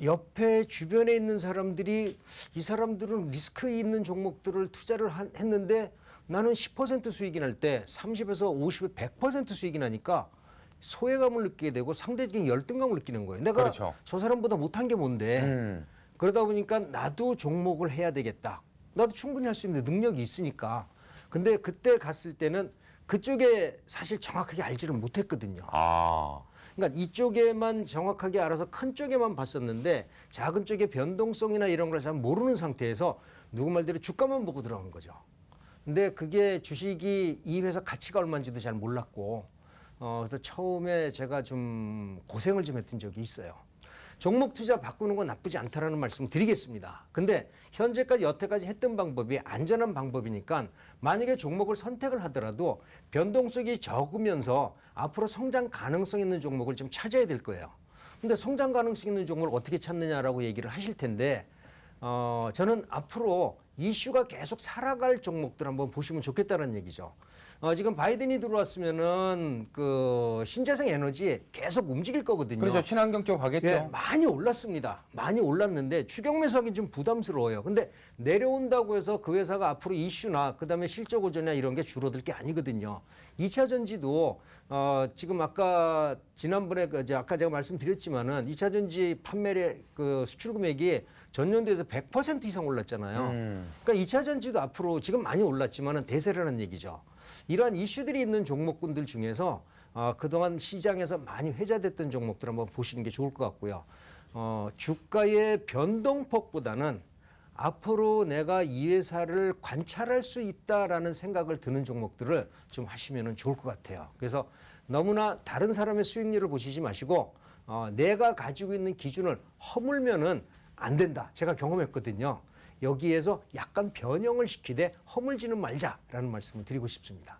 옆에 주변에 있는 사람들이 이 사람들은 리스크 있는 종목들을 투자를 했는데 나는 10% 수익이 날 때 30에서 50에 100% 수익이 나니까 소외감을 느끼게 되고 상대적인 열등감을 느끼는 거예요. 내가
그렇죠.
저 사람보다 못한 게 뭔데. 그러다 보니까 나도 종목을 해야 되겠다. 나도 충분히 할 수 있는 능력이 있으니까. 근데 그때 갔을 때는 그쪽에 사실 정확하게 알지를 못했거든요. 그러니까 이쪽에만 정확하게 알아서 큰 쪽에만 봤었는데 작은 쪽의 변동성이나 이런 걸 잘 모르는 상태에서 누구 말대로 주가만 보고 들어간 거죠. 근데 그게 주식이 이 회사 가치가 얼마인지도 잘 몰랐고, 그래서 처음에 제가 좀 고생을 좀 했던 적이 있어요. 종목 투자 바꾸는 건 나쁘지 않다라는 말씀을 드리겠습니다. 근데 현재까지 여태까지 했던 방법이 안전한 방법이니까 만약에 종목을 선택을 하더라도 변동성이 적으면서 앞으로 성장 가능성 있는 종목을 좀 찾아야 될 거예요. 근데 성장 가능성 있는 종목을 어떻게 찾느냐라고 얘기를 하실 텐데, 저는 앞으로 이슈가 계속 살아갈 종목들 한번 보시면 좋겠다는 얘기죠. 지금 바이든이 들어왔으면은 그 신재생 에너지 계속 움직일 거거든요.
그렇죠. 친환경 쪽 가겠죠.
예, 많이 올랐습니다. 많이 올랐는데 추격 매수하기 좀 부담스러워요. 근데 내려온다고 해서 그 회사가 앞으로 이슈나 그다음에 실적 호전이나 이런 게 줄어들 게 아니거든요. 2차 전지도 지금 아까 지난번에 아까 제가 말씀드렸지만은 2차 전지 판매의 그 수출 금액이 전년도에서 100% 이상 올랐잖아요. 그러니까 2차 전지도 앞으로 지금 많이 올랐지만은 대세라는 얘기죠. 이러한 이슈들이 있는 종목군들 중에서 그동안 시장에서 많이 회자됐던 종목들 한번 보시는 게 좋을 것 같고요. 주가의 변동폭보다는 앞으로 내가 이 회사를 관찰할 수 있다라는 생각을 드는 종목들을 좀 하시면 좋을 것 같아요. 그래서 너무나 다른 사람의 수익률을 보시지 마시고 내가 가지고 있는 기준을 허물면은 안 된다. 제가 경험했거든요. 여기에서 약간 변형을 시키되 허물지는 말자라는 말씀을 드리고 싶습니다.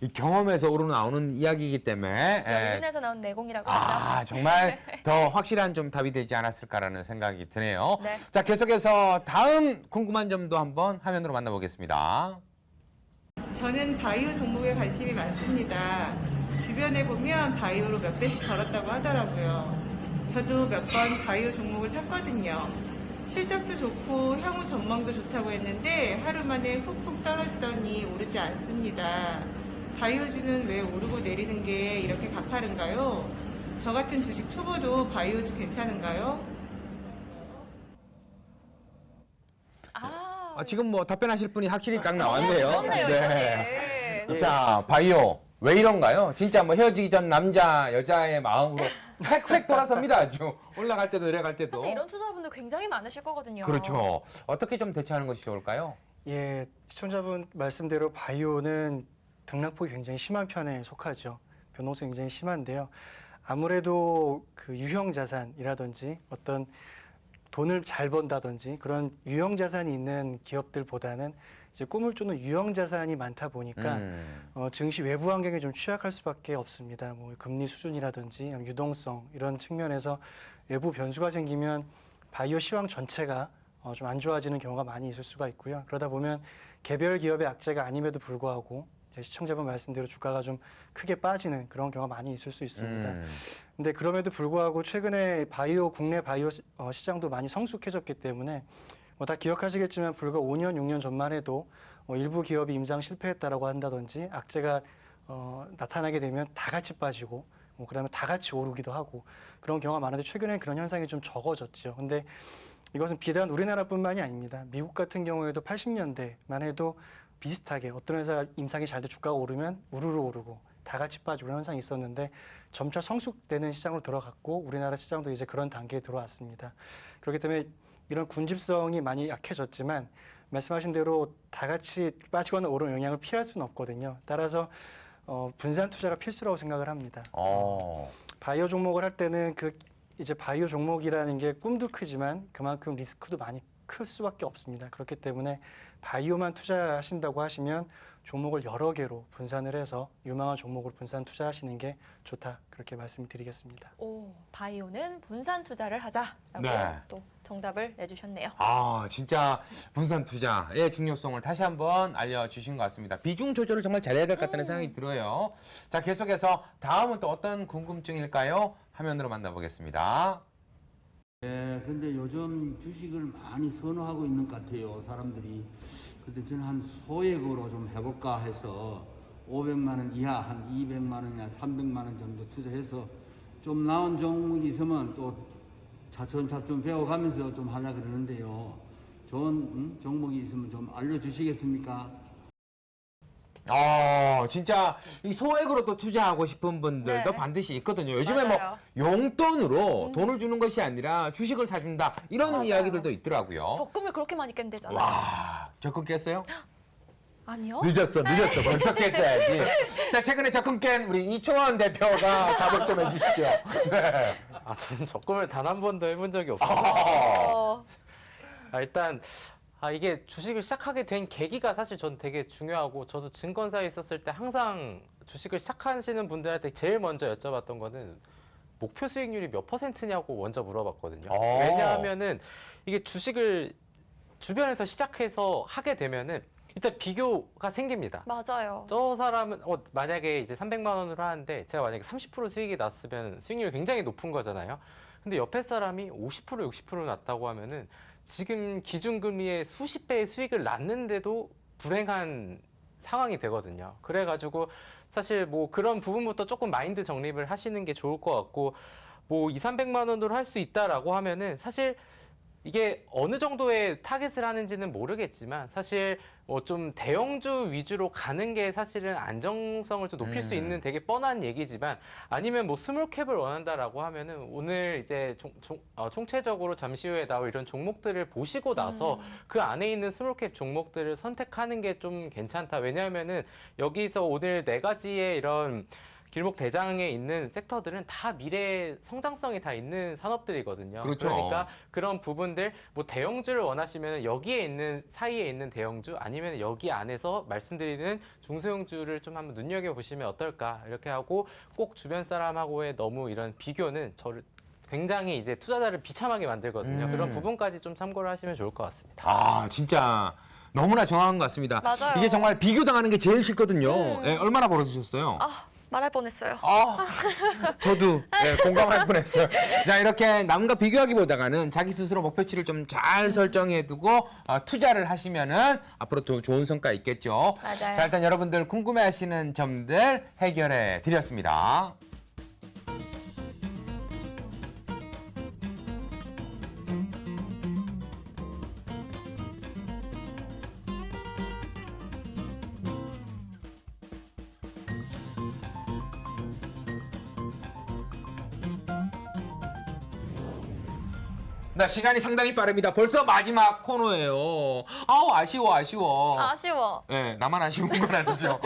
이 경험에서 우러나오는 이야기이기 때문에
연륜에서 나온 내공이라고 하죠.
정말 더 확실한 좀 답이 되지 않았을까라는 생각이 드네요.
네.
자, 계속해서 다음 궁금한 점도 한번 화면으로 만나보겠습니다.
저는 바이오 종목에 관심이 많습니다. 주변에 보면 바이오로 몇 배씩 벌었다고 하더라고요. 저도 몇 번 바이오 종목을 샀거든요. 실적도 좋고 향후 전망도 좋다고 했는데 하루 만에 훅훅 떨어지더니 오르지 않습니다. 바이오주는 왜 오르고 내리는 게 이렇게 가파른가요? 저 같은 주식 초보도 바이오 괜찮은가요?
지금 뭐 답변하실 분이 확실히 딱 나왔네요.
그렇네요, 이거는.
자, 바이오. 왜 이런가요? 진짜 뭐 헤어지기 전 남자, 여자의 마음으로 획획 돌아섭니다. 아주 올라갈 때도 내려갈 때도.
사실 이런 투자분들 굉장히 많으실 거거든요.
그렇죠. 어떻게 좀 대처하는 것이 좋을까요?
예, 시청자분 말씀대로 바이오는 등락폭이 굉장히 심한 편에 속하죠. 변동성이 굉장히 심한데요. 아무래도 그 유형 자산이라든지 어떤 돈을 잘 번다든지 그런 유형 자산이 있는 기업들보다는 이제 꿈을 쫓는 유형 자산이 많다 보니까 증시 외부 환경에 좀 취약할 수밖에 없습니다. 뭐 금리 수준이라든지 유동성 이런 측면에서 외부 변수가 생기면 바이오 시황 전체가 좀 안 좋아지는 경우가 많이 있을 수가 있고요. 그러다 보면 개별 기업의 악재가 아님에도 불구하고 이제 시청자분 말씀대로 주가가 좀 크게 빠지는 그런 경우가 많이 있을 수 있습니다. 근데 그럼에도 불구하고 최근에 바이오 국내 바이오 시장도 많이 성숙해졌기 때문에 뭐 다 기억하시겠지만 불과 5년, 6년 전만 해도 일부 기업이 임상 실패했다라고 한다든지 악재가 나타나게 되면 다 같이 빠지고 그다음에 다 같이 오르기도 하고 그런 경우가 많은데 최근에 그런 현상이 좀 적어졌죠. 근데 이것은 비단 우리나라뿐만이 아닙니다. 미국 같은 경우에도 80년대만 해도 비슷하게 어떤 회사 임상이 잘 돼 주가가 오르면 우르르 오르고 다 같이 빠지고 그런 현상이 있었는데 점차 성숙되는 시장으로 들어갔고 우리나라 시장도 이제 그런 단계에 들어왔습니다. 그렇기 때문에 이런 군집성이 많이 약해졌지만 말씀하신 대로 다 같이 빠지거나 오르는 영향을 피할 수는 없거든요. 따라서 분산 투자가 필수라고 생각을 합니다. 바이오 종목을 할 때는 그 이제 바이오 종목이라는 게 꿈도 크지만 그만큼 리스크도 많이 클 수밖에 없습니다. 그렇기 때문에 바이오만 투자하신다고 하시면 종목을 여러 개로 분산을 해서 유망한 종목을 분산 투자하시는 게 좋다. 그렇게 말씀드리겠습니다.
오, 바이오는 분산 투자를 하자라고
네.
또 정답을 내주셨네요.
진짜 분산 투자의 중요성을 다시 한번 알려주신 것 같습니다. 비중 조절을 정말 잘해야 될 것 같다는 생각이 들어요. 자, 계속해서 다음은 또 어떤 궁금증일까요? 화면으로 만나보겠습니다.
네, 근데 요즘 주식을 많이 선호하고 있는 것 같아요, 사람들이. 근데 저는 한 소액으로 좀 해볼까 해서 500만 원 이하, 한 200만 원이나 300만 원 정도 투자해서 좀 나은 종목이 있으면 또 차츰차츰 배워가면서 좀 하려고 그러는데요. 좋은 종목이 있으면 좀 알려주시겠습니까?
진짜 이 소액으로 또 투자하고 싶은 분들도
네.
반드시 있거든요. 요즘에
맞아요.
뭐 용돈으로 돈을 주는 것이 아니라 주식을 사준다 이런
맞아요.
이야기들도 있더라고요.
적금을 그렇게 많이 깬대잖아요.
와, 적금 깼어요?
아니요?
늦었어. 벌써 깼어야지. 자, 최근에 적금 깬 우리 이초원 대표가 답을 좀 해주시죠. 네.
저는 적금을 단 한 번도 해본 적이 없어요.
어,
일단 이게 주식을 시작하게 된 계기가 사실 전 되게 중요하고 저도 증권사에 있었을 때 항상 주식을 시작하시는 분들한테 제일 먼저 여쭤봤던 거는 목표 수익률이 몇 %냐고 먼저 물어봤거든요. 왜냐하면은 이게 주식을 주변에서 시작해서 하게 되면은 일단 비교가 생깁니다.
맞아요.
저 사람은 만약에 이제 300만 원으로 하는데 제가 만약에 30% 수익이 났으면 수익률이 굉장히 높은 거잖아요. 근데 옆에 사람이 50% 60% 났다고 하면은 지금 기준금리의 수십 배의 수익을 났는데도 불행한 상황이 되거든요. 그래가지고 사실 뭐 그런 부분부터 조금 마인드 정립을 하시는 게 좋을 것 같고 뭐 200~300만 원으로 할 수 있다라고 하면은 사실 이게 어느 정도의 타겟을 하는지는 모르겠지만 사실 뭐 좀 대형주 위주로 가는 게 사실은 안정성을 좀 높일 수 있는 되게 뻔한 얘기지만 아니면 뭐 스몰캡을 원한다라고 하면은 오늘 이제 총체적으로 잠시 후에 나올 이런 종목들을 보시고 나서 그 안에 있는 스몰캡 종목들을 선택하는 게 좀 괜찮다. 왜냐하면은 여기서 오늘 4가지의 이런 길목 대장에 있는 섹터들은 다 미래 성장성이 다 있는 산업들이거든요.
그렇죠.
그러니까 그런 부분들 뭐 대형주를 원하시면 여기에 있는 사이에 있는 대형주 아니면 여기 안에서 말씀드리는 중소형주를 좀 한번 눈여겨보시면 어떨까 이렇게 하고 꼭 주변 사람하고의 너무 이런 비교는 저를 굉장히 이제 투자자를 비참하게 만들거든요. 그런 부분까지 좀 참고를 하시면 좋을 것 같습니다.
진짜 너무나 정확한 것 같습니다.
맞아요.
이게 정말 비교당하는 게 제일 싫거든요. 예, 얼마나 벌어주셨어요?
말할 뻔했어요.
저도 공감할 뻔했어요. 자, 이렇게 남과 비교하기보다는 자기 스스로 목표치를 좀 잘 설정해두고 투자를 하시면은 앞으로 더 좋은 성과 있겠죠.
맞아요.
자, 일단 여러분들 궁금해하시는 점들 해결해 드렸습니다. 나 시간이 상당히 빠릅니다. 벌써 마지막 코너예요. 아우 아쉬워.
아쉬워.
네, 나만 아쉬운 건 아니죠.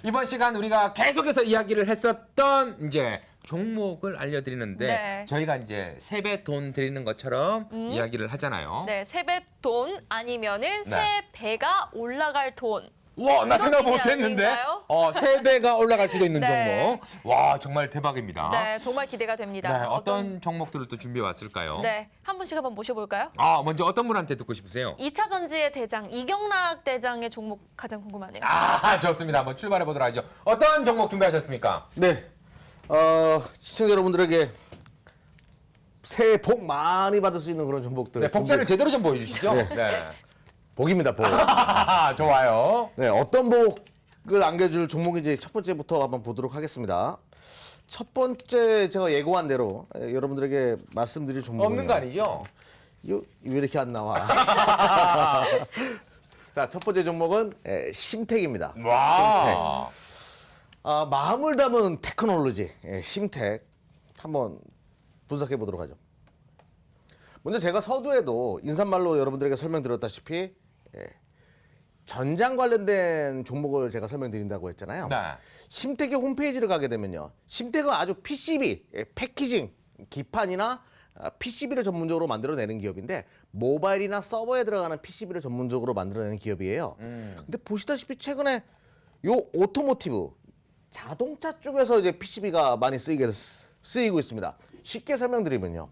이번 시간 우리가 계속해서 이야기를 했었던 이제 종목을 알려드리는데
네.
저희가 이제 세뱃돈 드리는 것처럼 이야기를 하잖아요.
네, 세뱃돈 아니면은
네.
3배가 올라갈 돈.
와, 나 생각
그런
못했는데.
의미 아닌가요?
3배가 올라갈 수도 있는
네.
종목. 와, 정말 대박입니다.
네, 정말 기대가 됩니다.
네, 어떤 종목들을 또 준비해 왔을까요?
네, 한 분씩 한번 모셔볼까요?
먼저 어떤 분한테 듣고 싶으세요?
2차 전지의 대장 이경락 대장의 종목 가장 궁금하네요.
좋습니다. 한번 출발해 보도록 하죠. 어떤 종목 준비하셨습니까?
네. 시청자 여러분들에게 새해 복 많이 받을 수 있는 그런 종목들.
네, 복자를 제대로 좀 보여주시죠.
네.
네.
복입니다, 복.
좋아요.
네, 어떤 복을 안겨줄 종목인지 첫 번째부터 한번 보도록 하겠습니다. 첫 번째 제가 예고한 대로 여러분들에게 말씀드릴 종목은
없는 거 아니죠?
이거 왜 이렇게 안 나와? 자, 첫 번째 종목은 심텍입니다.
와.
마음을 담은 테크놀로지, 심텍 한번 분석해 보도록 하죠. 먼저 제가 서두에도 인사말로 여러분들에게 설명드렸다시피 전장 관련된 종목을 제가 설명드린다고 했잖아요.
네.
심텍의 홈페이지를 가게 되면요. 심텍은 아주 PCB, 패키징, 기판이나 PCB를 전문적으로 만들어내는 기업인데 모바일이나 서버에 들어가는 PCB를 전문적으로 만들어내는 기업이에요. 근데 보시다시피 최근에 요 오토모티브, 자동차 쪽에서 이제 PCB가 많이 쓰이고 있습니다. 쉽게 설명드리면요.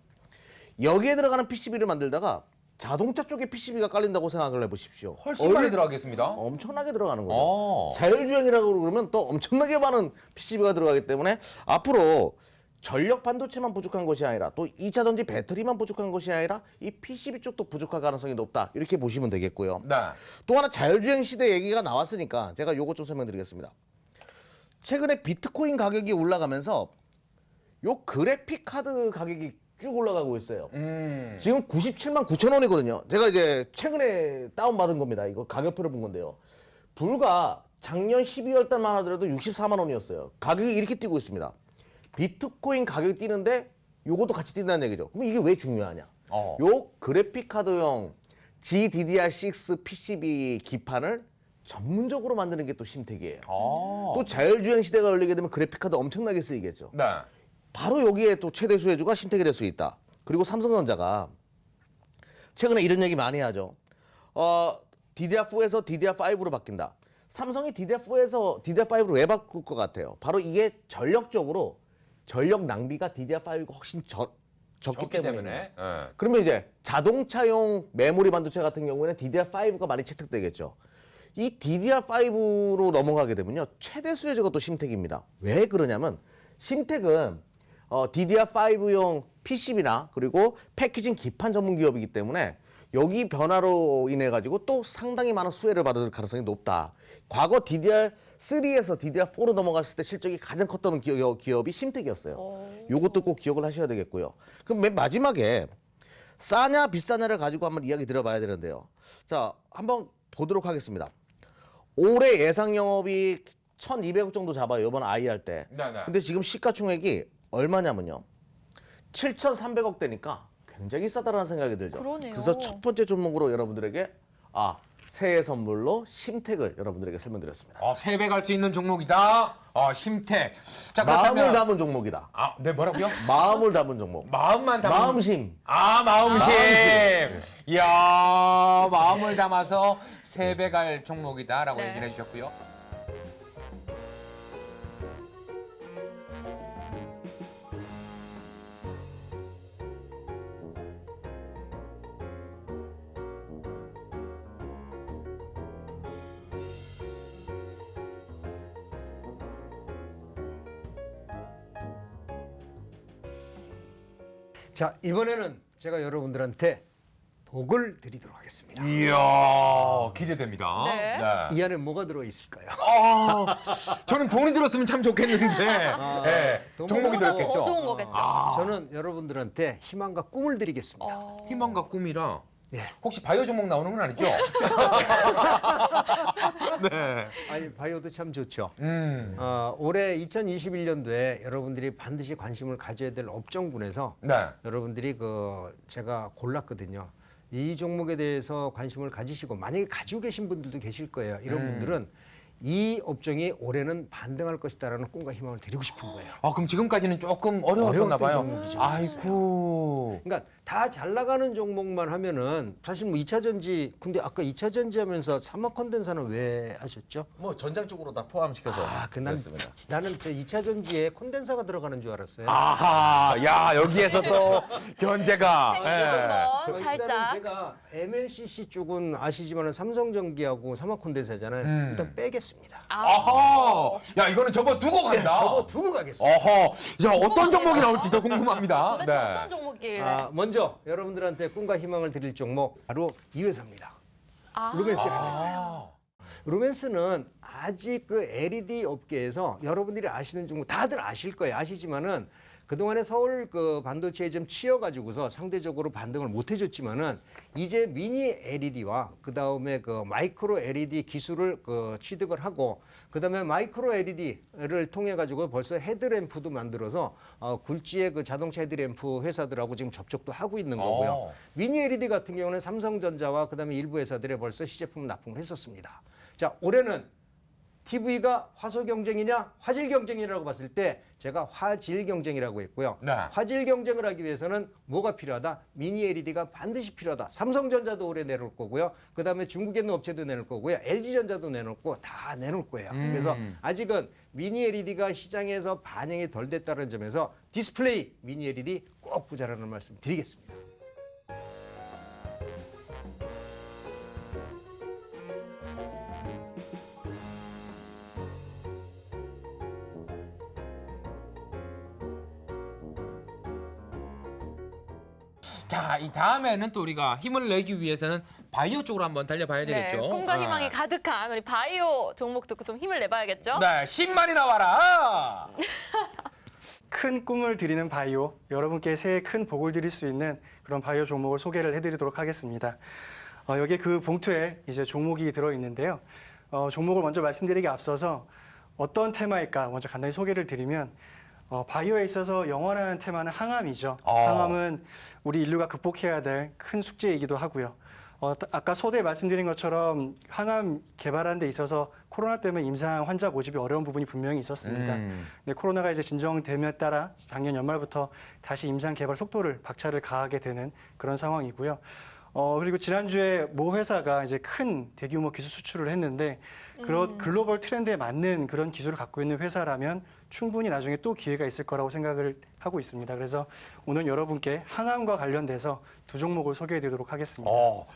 여기에 들어가는 PCB를 만들다가 자동차 쪽에 PCB가 깔린다고 생각을 해보십시오.
훨씬 많이 들어가겠습니다.
엄청나게 들어가는 거죠. 자율주행이라고 그러면 또 엄청나게 많은 PCB가 들어가기 때문에 앞으로 전력 반도체만 부족한 것이 아니라 또 2차 전지 배터리만 부족한 것이 아니라 이 PCB 쪽도 부족할 가능성이 높다. 이렇게 보시면 되겠고요.
네.
또 하나 자율주행 시대 얘기가 나왔으니까 제가 요것 좀 설명드리겠습니다. 최근에 비트코인 가격이 올라가면서 요 그래픽 카드 가격이 쭉 올라가고 있어요. 지금 97만 9천 원이거든요. 제가 이제 최근에 다운받은 겁니다. 이거 가격표를 본 건데요. 불과 작년 12월 달만 하더라도 64만 원이었어요. 가격이 이렇게 뛰고 있습니다. 비트코인 가격이 뛰는데 요것도 같이 뛴다는 얘기죠. 그럼 이게 왜 중요하냐? 요 그래픽 카드용 GDDR6 PCB 기판을 전문적으로 만드는 게 또 심텍이에요. 또 자율주행 시대가 열리게 되면 그래픽 카드 엄청나게 쓰이겠죠.
네.
바로 여기에 또 최대 수혜주가 심텍이 될 수 있다. 그리고 삼성전자가 최근에 이런 얘기 많이 하죠. DDR4에서 DDR5로 바뀐다. 삼성이 DDR4에서 DDR5로 왜 바꿀 것 같아요? 바로 이게 전력적으로 전력 낭비가 DDR5가 훨씬 적기 때문에. 그러면 이제 자동차용 메모리 반도체 같은 경우에는 DDR5가 많이 채택되겠죠. 이 DDR5로 넘어가게 되면요. 최대 수혜주가 또 심텍입니다. 왜 그러냐면 심텍은 DDR5용 PCB나 그리고 패키징 기판 전문 기업이기 때문에 여기 변화로 인해 가지고 또 상당히 많은 수혜를 받을 가능성이 높다. 과거 DDR3에서 DDR4로 넘어갔을 때 실적이 가장 컸던 기업이 심텍이었어요. 요것도 꼭 기억을 하셔야 되겠고요. 그럼 맨 마지막에 싸냐 비싸냐를 가지고 한번 이야기 들어봐야 되는데요. 자, 한번 보도록 하겠습니다. 올해 예상 영업이 1,200억 정도 잡아요. 이번 IR 때.
네네.
근데 지금 시가총액이 얼마냐면요. 7,300억대니까 굉장히 싸다라는 생각이 들죠.
그러네요.
그래서 첫 번째 종목으로 여러분들에게 새해 선물로 심텍을 여러분들에게 설명드렸습니다.
3배 갈 수 있는 종목이다. 심텍. 자,
마음을
그렇다면
담은 종목이다.
네, 뭐라고요?
마음을 담은 종목.
마음만 담은
마음심.
마음심.
마음심.
이야, 마음을 담아서 3배 갈 종목이다라고
네.
얘기를 해주셨고요.
자, 이번에는 제가 여러분들한테 복을 드리도록 하겠습니다.
이야, 기대됩니다.
네.
이 안에 뭐가 들어있을까요?
저는 돈이 들었으면 참 좋겠는데 네, 종목이 들었겠죠.
더 좋은 거겠죠.
저는 여러분들한테 희망과 꿈을 드리겠습니다.
희망과 꿈이라
예.
혹시 바이오 종목 나오는 건 아니죠? 네.
아니 바이오도 참 좋죠.
음.
올해 2021년도에 여러분들이 반드시 관심을 가져야 될 업종군에서
네.
여러분들이 제가 골랐거든요. 이 종목에 대해서 관심을 가지시고 만약에 가지고 계신 분들도 계실 거예요. 이런 분들은 이 업종이 올해는 반등할 것이다라는 꿈과 희망을 드리고 싶은 거예요.
그럼 지금까지는 조금 어려웠었나 봐요.
종목이죠.
아이고.
그러니까 다 잘 나가는 종목만 하면은 사실 뭐 2차 전지 근데 아까 2차 전지 하면서 사막 컨덴사는 왜 하셨죠?
뭐 전장 쪽으로 다 포함시켜서 그랬습니다.
나는 저 2차 전지에 콘덴사가 들어가는 줄 알았어요.
아하, 야 여기에서 또 견제가.
한번
일단은
살짝.
제가 MLCC 쪽은 아시지만은 삼성전기하고 사막 콘덴사잖아요. 일단 빼겠습니다.
아하, 야 이거는 접어두고 간다.
접어두고 가겠습니다.
어허, 야 어떤 종목이 나올지 더 궁금합니다.
도대체 어떤 종목이길래?
먼저 여러분들한테 꿈과 희망을 드릴 종목 바로 이 회사입니다. 루멘스라는 회사예요. 루멘스는 아직 그 LED 업계에서 여러분들이 아시는 종목 다들 아실 거예요. 아시지만은 그동안에 서울 그 반도체에 좀 치여가지고서 상대적으로 반등을 못 해줬지만은 이제 미니 LED와 그 다음에 그 마이크로 LED 기술을 취득을 하고 그 다음에 마이크로 LED를 통해 가지고 벌써 헤드램프도 만들어서 굴지의 그 자동차 헤드램프 회사들하고 지금 접촉도 하고 있는 거고요. 미니 LED 같은 경우는 삼성전자와 그 다음에 일부 회사들에 벌써 시제품 납품을 했었습니다. 자, 올해는 TV가 화소 경쟁이냐 화질 경쟁이라고 봤을 때 제가 화질 경쟁이라고 했고요.
네.
화질 경쟁을 하기 위해서는 뭐가 필요하다? 미니 LED가 반드시 필요하다. 삼성전자도 올해 내놓을 거고요. 그다음에 중국에 있는 업체도 내놓을 거고요. LG전자도 내놓고 다 내놓을 거예요. 그래서 아직은 미니 LED가 시장에서 반영이 덜 됐다는 점에서 디스플레이 미니 LED 꼭 보자라는 말씀 드리겠습니다.
자, 이 다음에는 또 우리가 힘을 내기 위해서는 바이오 쪽으로 한번 달려봐야 되겠죠.
네, 꿈과 희망이 가득한 우리 바이오 종목 듣고 좀 힘을 내봐야겠죠?
네, 10만이 나와라.
큰 꿈을 드리는 바이오, 여러분께 새해 큰 복을 드릴 수 있는 그런 바이오 종목을 소개를 해드리도록 하겠습니다. 여기 그 봉투에 이제 종목이 들어있는데요. 종목을 먼저 말씀드리기 앞서서 어떤 테마일까 먼저 간단히 소개를 드리면 바이오에 있어서 영원한 테마는 항암이죠. 항암은 우리 인류가 극복해야 될 큰 숙제이기도 하고요. 아까 소대에 말씀드린 것처럼 항암 개발하는 데 있어서 코로나 때문에 임상 환자 모집이 어려운 부분이 분명히 있었습니다. 근데 코로나가 이제 진정됨에 따라 작년 연말부터 다시 임상 개발 속도를 박차를 가하게 되는 그런 상황이고요. 그리고 지난주에 모 회사가 이제 큰 대규모 기술 수출을 했는데 그런 글로벌 트렌드에 맞는 그런 기술을 갖고 있는 회사라면 충분히 나중에 또 기회가 있을 거라고 생각을 하고 있습니다. 그래서 오늘 여러분께 항암과 관련돼서 두 종목을 소개해 드리도록 하겠습니다.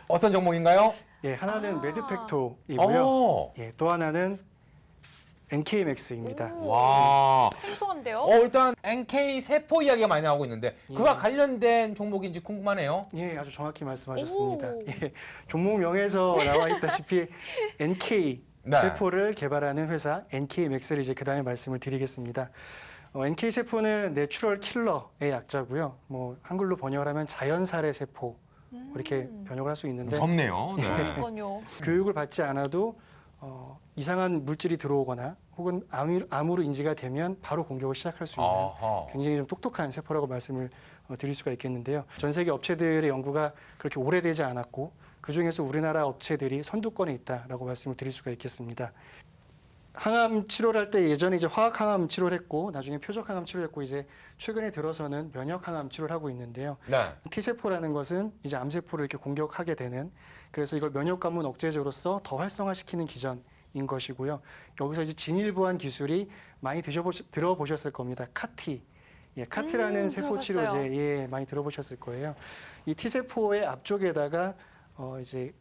어떤 종목인가요?
예, 하나는 매드팩토이고요. 예, 또 하나는 NK맥스입니다.
와.
생소한데요?
일단 NK 세포 이야기가 많이 나오고 있는데 그와 관련된 종목인지 궁금하네요.
예, 아주 정확히 말씀하셨습니다. 예, 종목명에서 나와 있다시피 NK 세포를 개발하는 회사 NK맥스를 이제 그다음에 말씀을 드리겠습니다. NK 세포는 내추럴 킬러의 약자고요. 뭐 한글로 번역을 하면 자연살해 세포 이렇게 번역을 할 수 있는데
무섭네요. 네.
그러니까요.
교육을 받지 않아도 이상한 물질이 들어오거나 혹은 암으로 인지가 되면 바로 공격을 시작할 수 있는 굉장히 좀 똑똑한 세포라고 말씀을 드릴 수가 있겠는데요. 전 세계 업체들의 연구가 그렇게 오래되지 않았고 그중에서 우리나라 업체들이 선두권에 있다라고 말씀을 드릴 수가 있겠습니다. 항암 치료를 할 때 예전에 이제 화학 항암 치료를 했고 나중에 표적 항암 치료를 했고 이제 최근에 들어서는 면역 항암 치료를 하고 있는데요. T세포라는 것은 이제 암세포를 이렇게 공격하게 되는 그래서 이걸 면역 관문 억제제로서 더 활성화시키는 기전인 것이고요. 여기서 이제 진일보한 기술이 많이 들어보셨을 겁니다. 카티. 예, 카티라는 세포 치료제 예, 많이 들어보셨을 거예요. 이 T세포의 앞쪽에다가 이제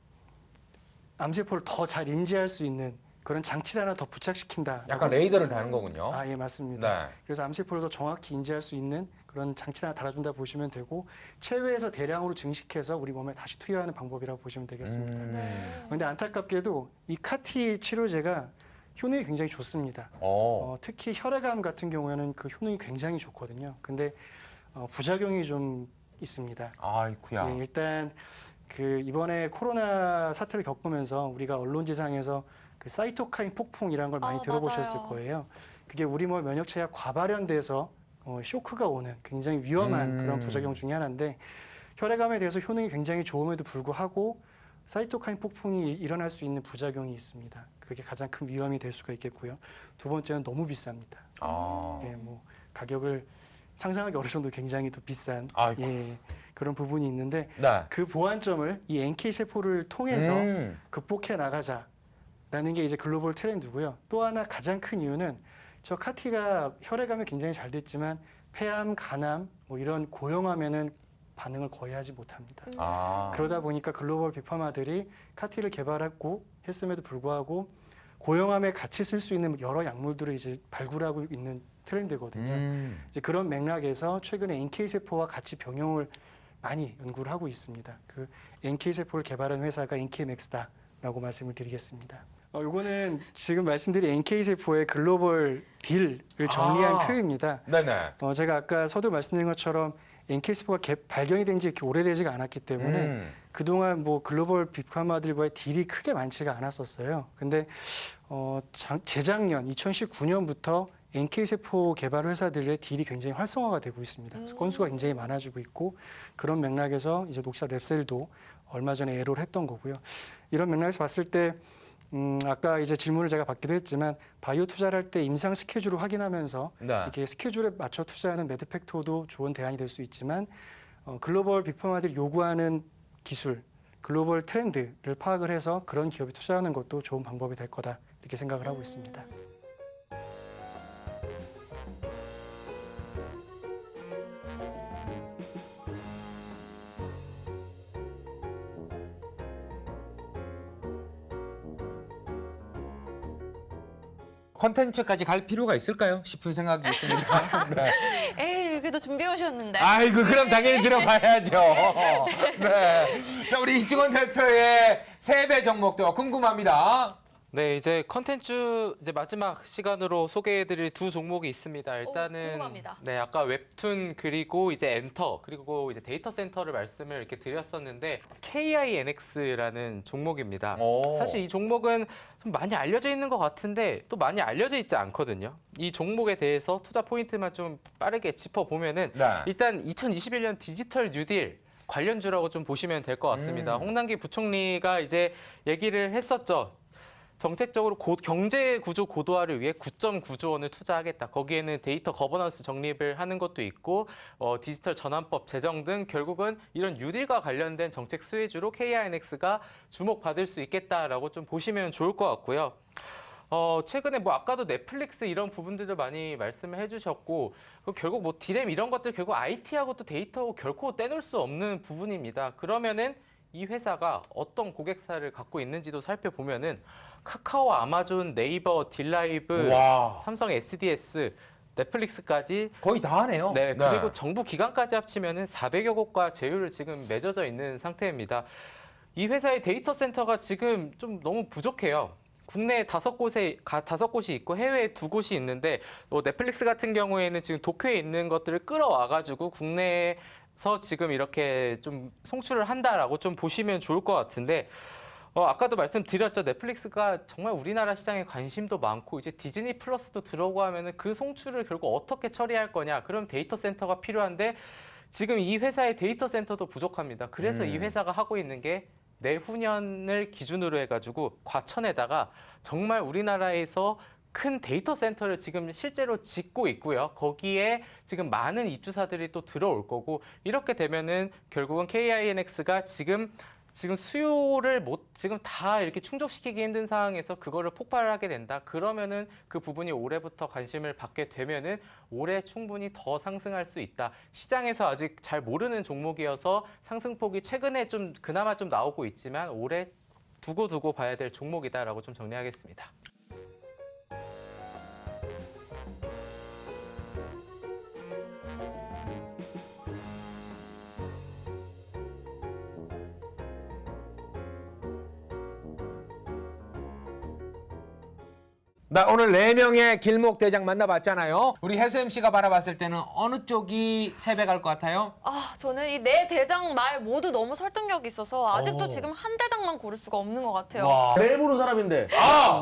암세포를 더 잘 인지할 수 있는 그런 장치를 하나 더 부착시킨다.
약간 레이더를 다는 거군요.
예, 맞습니다.
네.
그래서 암세포를 더 정확히 인지할 수 있는 그런 장치를 하나 달아준다 보시면 되고 체외에서 대량으로 증식해서 우리 몸에 다시 투여하는 방법이라고 보시면 되겠습니다. 그런데 안타깝게도 이 카티 치료제가 효능이 굉장히 좋습니다. 특히 혈액암 같은 경우에는 그 효능이 굉장히 좋거든요. 근데 부작용이 좀 있습니다.
아이쿠야.
예, 일단 그 이번에 코로나 사태를 겪으면서 우리가 언론지상에서 그 사이토카인 폭풍이라는 걸 많이 들어보셨을
맞아요.
거예요. 그게 우리 몸 면역체계가 과발현돼서 쇼크가 오는 굉장히 위험한 그런 부작용 중에 하나인데 혈액암에 대해서 효능이 굉장히 좋음에도 불구하고 사이토카인 폭풍이 일어날 수 있는 부작용이 있습니다. 그게 가장 큰 위험이 될 수가 있겠고요. 두 번째는 너무 비쌉니다. 예, 뭐 가격을 상상하기 어려울 정도 굉장히 또 비싼
아이고.
예, 그런 부분이 있는데
네.
그 보완점을 이 NK 세포를 통해서 극복해 나가자라는 게 이제 글로벌 트렌드고요. 또 하나 가장 큰 이유는 저 카티가 혈액암에 굉장히 잘 됐지만 폐암, 간암 뭐 이런 고형암에는 반응을 거의 하지 못합니다. 그러다 보니까 글로벌 빅파마들이 카티를 개발하고 했음에도 불구하고 고형암에 같이 쓸 수 있는 여러 약물들을 이제 발굴하고 있는 트렌드거든요. 이제 그런 맥락에서 최근에 NK 세포와 같이 병용을 많이 연구를 하고 있습니다. 그 NK 세포를 개발한 회사가 NK맥스다라고 말씀을 드리겠습니다. 이거는 지금 말씀드린 NK 세포의 글로벌 딜을 정리한 표입니다.
네네.
제가 아까 서두 말씀드린 것처럼 NK 세포가 발견이 된 지 이렇게 오래되지가 않았기 때문에 그동안 뭐 글로벌 빅파마들과의 딜이 크게 많지가 않았었어요. 근데 재작년 2019년부터 NK 세포 개발 회사들의 딜이 굉장히 활성화가 되고 있습니다. 그래서 건수가 굉장히 많아지고 있고 그런 맥락에서 이제 녹차 랩셀도 얼마 전에 애로를 했던 거고요. 이런 맥락에서 봤을 때 아까 이제 질문을 제가 받기도 했지만 바이오 투자를 할 때 임상 스케줄을 확인하면서
네.
이렇게 스케줄에 맞춰 투자하는 매드팩토도 좋은 대안이 될 수 있지만 글로벌 빅파마들이 요구하는 기술, 글로벌 트렌드를 파악을 해서 그런 기업에 투자하는 것도 좋은 방법이 될 거다 이렇게 생각을 하고 있습니다.
콘텐츠까지 갈 필요가 있을까요? 싶은 생각이 있습니다. 네.
에이, 그래도 준비해 오셨는데.
아이고, 그럼 당연히 들어봐야죠. 네. 자, 우리 이직원 대표의 세배 종목도 궁금합니다.
네, 이제 컨텐츠 이제 마지막 시간으로 소개해드릴 두 종목이 있습니다. 일단은
궁금합니다.
네, 아까 웹툰 그리고 이제 엔터 그리고 이제 데이터 센터를 말씀을 이렇게 드렸었는데 KINX라는 종목입니다. 사실 이 종목은 좀 많이 알려져 있는 것 같은데 또 많이 알려져 있지 않거든요. 이 종목에 대해서 투자 포인트만 좀 빠르게 짚어보면은
네.
일단 2021년 디지털 뉴딜 관련주라고 좀 보시면 될 것 같습니다. 홍남기 부총리가 이제 얘기를 했었죠. 정책적으로 경제 구조 고도화를 위해 9.9조 원을 투자하겠다. 거기에는 데이터 거버넌스 정립을 하는 것도 있고 디지털 전환법 제정 등 결국은 이런 뉴딜과 관련된 정책 수혜주로 KINX가 주목받을 수 있겠다라고 좀 보시면 좋을 것 같고요. 최근에 뭐 아까도 넷플릭스 이런 부분들도 많이 말씀을 해주셨고 결국 뭐 디램 이런 것들 결국 IT하고 또 데이터하고 결코 떼놓을 수 없는 부분입니다. 그러면은 이 회사가 어떤 고객사를 갖고 있는지도 살펴보면은 카카오, 아마존, 네이버, 딜라이브,
와.
삼성 SDS, 넷플릭스까지
거의 다 하네요.
네, 그리고 정부 기관까지 합치면은 400여 곳과 제휴를 지금 맺어져 있는 상태입니다. 이 회사의 데이터 센터가 지금 좀 너무 부족해요. 국내에 5곳이 있고 해외에 2곳이 있는데 넷플릭스 같은 경우에는 지금 도쿄에 있는 것들을 끌어와가지고 국내에서 지금 이렇게 좀 송출을 한다라고 좀 보시면 좋을 것 같은데 아까도 말씀드렸죠. 넷플릭스가 정말 우리나라 시장에 관심도 많고 이제 디즈니 플러스도 들어오고 하면은 그 송출을 결국 어떻게 처리할 거냐. 그럼 데이터 센터가 필요한데 지금 이 회사의 데이터 센터도 부족합니다. 그래서 이 회사가 하고 있는 게 내후년을 기준으로 해가지고 과천에다가 정말 우리나라에서 큰 데이터 센터를 지금 실제로 짓고 있고요. 거기에 지금 많은 입주사들이 또 들어올 거고 이렇게 되면은 결국은 KINX가 지금 수요를 지금 다 이렇게 충족시키기 힘든 상황에서 그거를 폭발을 하게 된다. 그러면은 그 부분이 올해부터 관심을 받게 되면은 올해 충분히 더 상승할 수 있다. 시장에서 아직 잘 모르는 종목이어서 상승폭이 최근에 좀 그나마 좀 나오고 있지만 올해 두고 봐야 될 종목이다라고 좀 정리하겠습니다.
나 오늘 4명의 길목 대장 만나봤잖아요. 우리 혜수 MC가 바라봤을 때는 어느 쪽이 세배갈 것 같아요?
아, 저는 이 네 대장 말 모두 너무 설득력이 있어서 아직도
오.
지금 한 대장만 고를 수가 없는 것 같아요.
와.
매일 보는 사람인데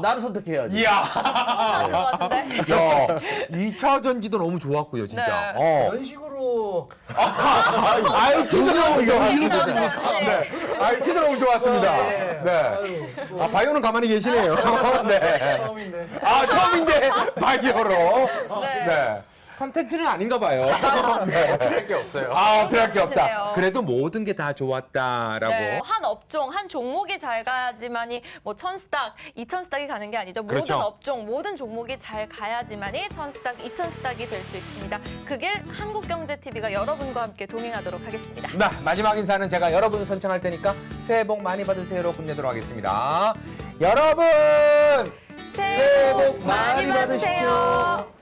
나를 선택해야지.
이야.
잘하신 것 같은데?
야, 2차 전지도 너무 좋았고요, 진짜.
네.
이런 식으로
아이, 티도 너무
얘기
좋았습니다.
나왔어요.
네. 아이, 티도 너무 좋았습니다.
네.
네.
아유, 뭐.
아, 바이오는 가만히 계시네요. 네.
처음인데.
아, 처음인데 바이오로.
네.
네. 컨텐츠는 아닌가 봐요. 네.
필요할 게 없어요.
아, 필요할 게 없다.
없으시네요.
그래도 모든 게 다 좋았다라고.
네, 한 업종, 한 종목이 잘 가야지만이 뭐 1000스탁, 2000스탁이 가는 게 아니죠.
그렇죠.
모든 업종, 모든 종목이 잘 가야지만이 1000스탁, 2000스탁이 될 수 있습니다. 그 길 한국경제TV가 여러분과 함께 동행하도록 하겠습니다.
네, 마지막 인사는 제가 여러분 선창할 테니까 새해 복 많이 받으세요로 끝내도록 하겠습니다. 여러분!
새해 복 많이 받으세요.